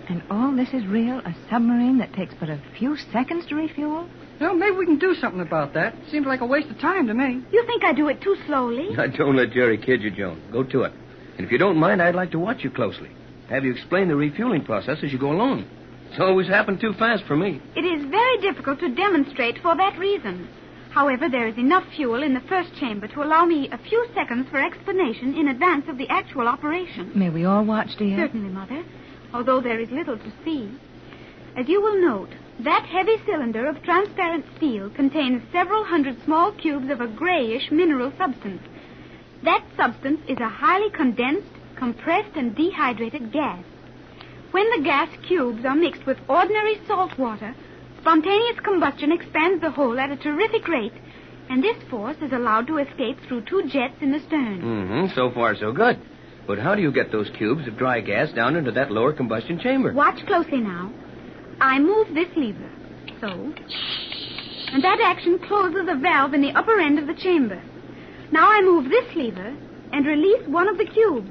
[SPEAKER 4] And all this is real? A submarine that takes but a few seconds to refuel?
[SPEAKER 2] Well, maybe we can do something about that. Seems like a waste of time to me.
[SPEAKER 3] You think I do it too slowly?
[SPEAKER 6] Now, don't let Jerry kid you, Joan. Go to it. And if you don't mind, I'd like to watch you closely. Have you explain the refueling process as you go along. It's always happened too fast for me.
[SPEAKER 3] It is very difficult to demonstrate for that reason. However, there is enough fuel in the first chamber to allow me a few seconds for explanation in advance of the actual operation.
[SPEAKER 4] May we all watch, dear?
[SPEAKER 3] Certainly, Mother, although there is little to see. As you will note, that heavy cylinder of transparent steel contains several hundred small cubes of a grayish mineral substance. That substance is a highly condensed, compressed, and dehydrated gas. When the gas cubes are mixed with ordinary salt water, spontaneous combustion expands the whole at a terrific rate, and this force is allowed to escape through two jets in the stern.
[SPEAKER 6] So far, so good. But how do you get those cubes of dry gas down into that lower combustion chamber?
[SPEAKER 3] Watch closely now. I move this lever, so. And that action closes a valve in the upper end of the chamber. Now I move this lever and release one of the cubes,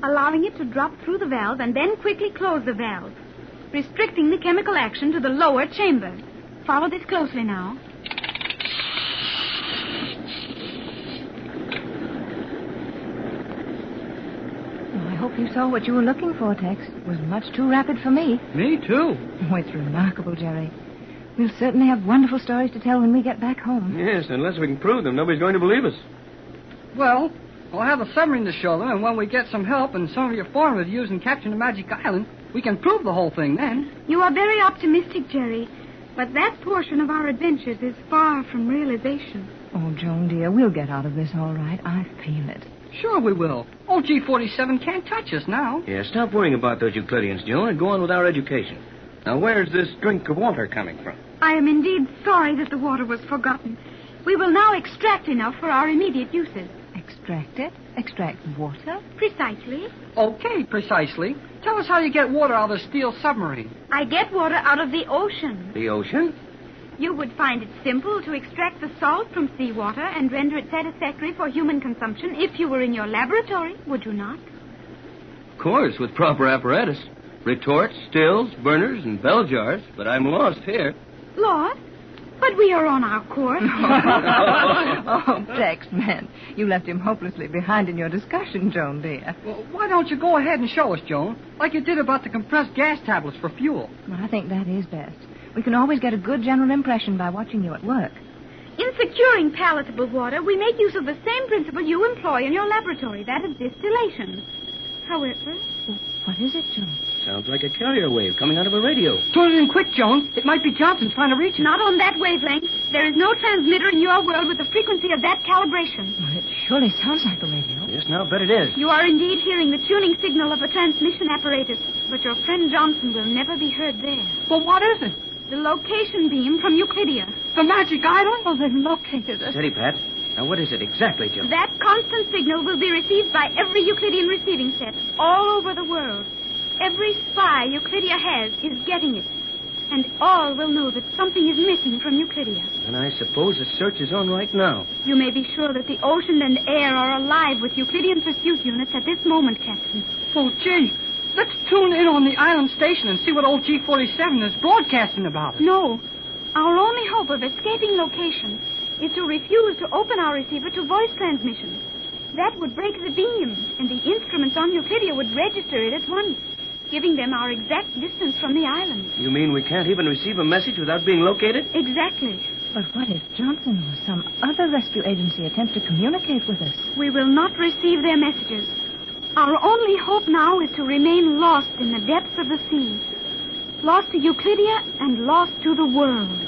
[SPEAKER 3] allowing it to drop through the valve and then quickly close the valve, restricting the chemical action to the lower chamber. Follow this closely now.
[SPEAKER 4] I hope you saw what you were looking for, Tex. It was much too rapid for me.
[SPEAKER 2] Me, too.
[SPEAKER 4] Oh, it's remarkable, Jerry. We'll certainly have wonderful stories to tell when we get back home.
[SPEAKER 6] Yes, unless we can prove them, nobody's going to believe us.
[SPEAKER 2] Well, we'll have a submarine to show them, and when we get some help and some of your foreigners using capturing the Magic Island, we can prove the whole thing then.
[SPEAKER 3] You are very optimistic, Jerry, but that portion of our adventures is far from realization.
[SPEAKER 4] Oh, Joan, dear, we'll get out of this all right. I feel it.
[SPEAKER 2] Sure we will. Old G47 can't touch us now.
[SPEAKER 6] Yeah, stop worrying about those Euclideans, Joan, and go on with our education. Now, where's this drink of water coming from?
[SPEAKER 3] I am indeed sorry that the water was forgotten. We will now extract enough for our immediate uses.
[SPEAKER 4] Extract it? Extract water?
[SPEAKER 3] Precisely.
[SPEAKER 2] Okay, precisely. Tell us how you get water out of a steel submarine.
[SPEAKER 3] I get water out of the ocean.
[SPEAKER 6] The ocean?
[SPEAKER 3] You would find it simple to extract the salt from seawater and render it satisfactory for human consumption if you were in your laboratory, would you not?
[SPEAKER 6] Of course, with proper apparatus. Retorts, stills, burners, and bell jars, but I'm lost here.
[SPEAKER 3] Lost? But we are on our course.
[SPEAKER 4] Oh, Tex, man. You left him hopelessly behind in your discussion, Joan, dear.
[SPEAKER 2] Well, why don't you go ahead and show us, Joan, like you did about the compressed gas tablets for fuel?
[SPEAKER 4] Well, I think that is best. We can always get a good general impression by watching you at work.
[SPEAKER 3] In securing palatable water, we make use of the same principle you employ in your laboratory, that of distillation. However...
[SPEAKER 4] What is it, Joan?
[SPEAKER 6] Sounds like a carrier wave coming out of a radio.
[SPEAKER 2] Tune it in quick, Joan. It might be Johnson trying to reach us.
[SPEAKER 3] Not on that wavelength. There is no transmitter in your world with a frequency of that calibration.
[SPEAKER 4] Well, it surely sounds like a radio.
[SPEAKER 6] Yes, now, bet it is.
[SPEAKER 3] You are indeed hearing the tuning signal of a transmission apparatus, but your friend Johnson will never be heard there.
[SPEAKER 2] Well, what is it?
[SPEAKER 3] The location beam from Euclidia.
[SPEAKER 2] The magic island?
[SPEAKER 4] Oh, they've located us.
[SPEAKER 6] Steady, Pat. Now, what is it exactly, Joe?
[SPEAKER 3] That constant signal will be received by every Euclidean receiving set all over the world. Every spy Euclidia has is getting it. And all will know that something is missing from Euclidia.
[SPEAKER 6] And I suppose the search is on right now.
[SPEAKER 3] You may be sure that the ocean and air are alive with Euclidean pursuit units at this moment, Captain.
[SPEAKER 2] Oh, gee. Let's tune in on the island station and see what old G47 is broadcasting about.
[SPEAKER 3] No. Our only hope of escaping location is to refuse to open our receiver to voice transmissions. That would break the beam, and the instruments on Euclidia would register it at once, giving them our exact distance from the island.
[SPEAKER 6] You mean we can't even receive a message without being located?
[SPEAKER 3] Exactly.
[SPEAKER 4] But what if Johnson or some other rescue agency attempts to communicate with us?
[SPEAKER 3] We will not receive their messages. Our only hope now is to remain lost in the depths of the sea. Lost to Euclidia and lost to the world.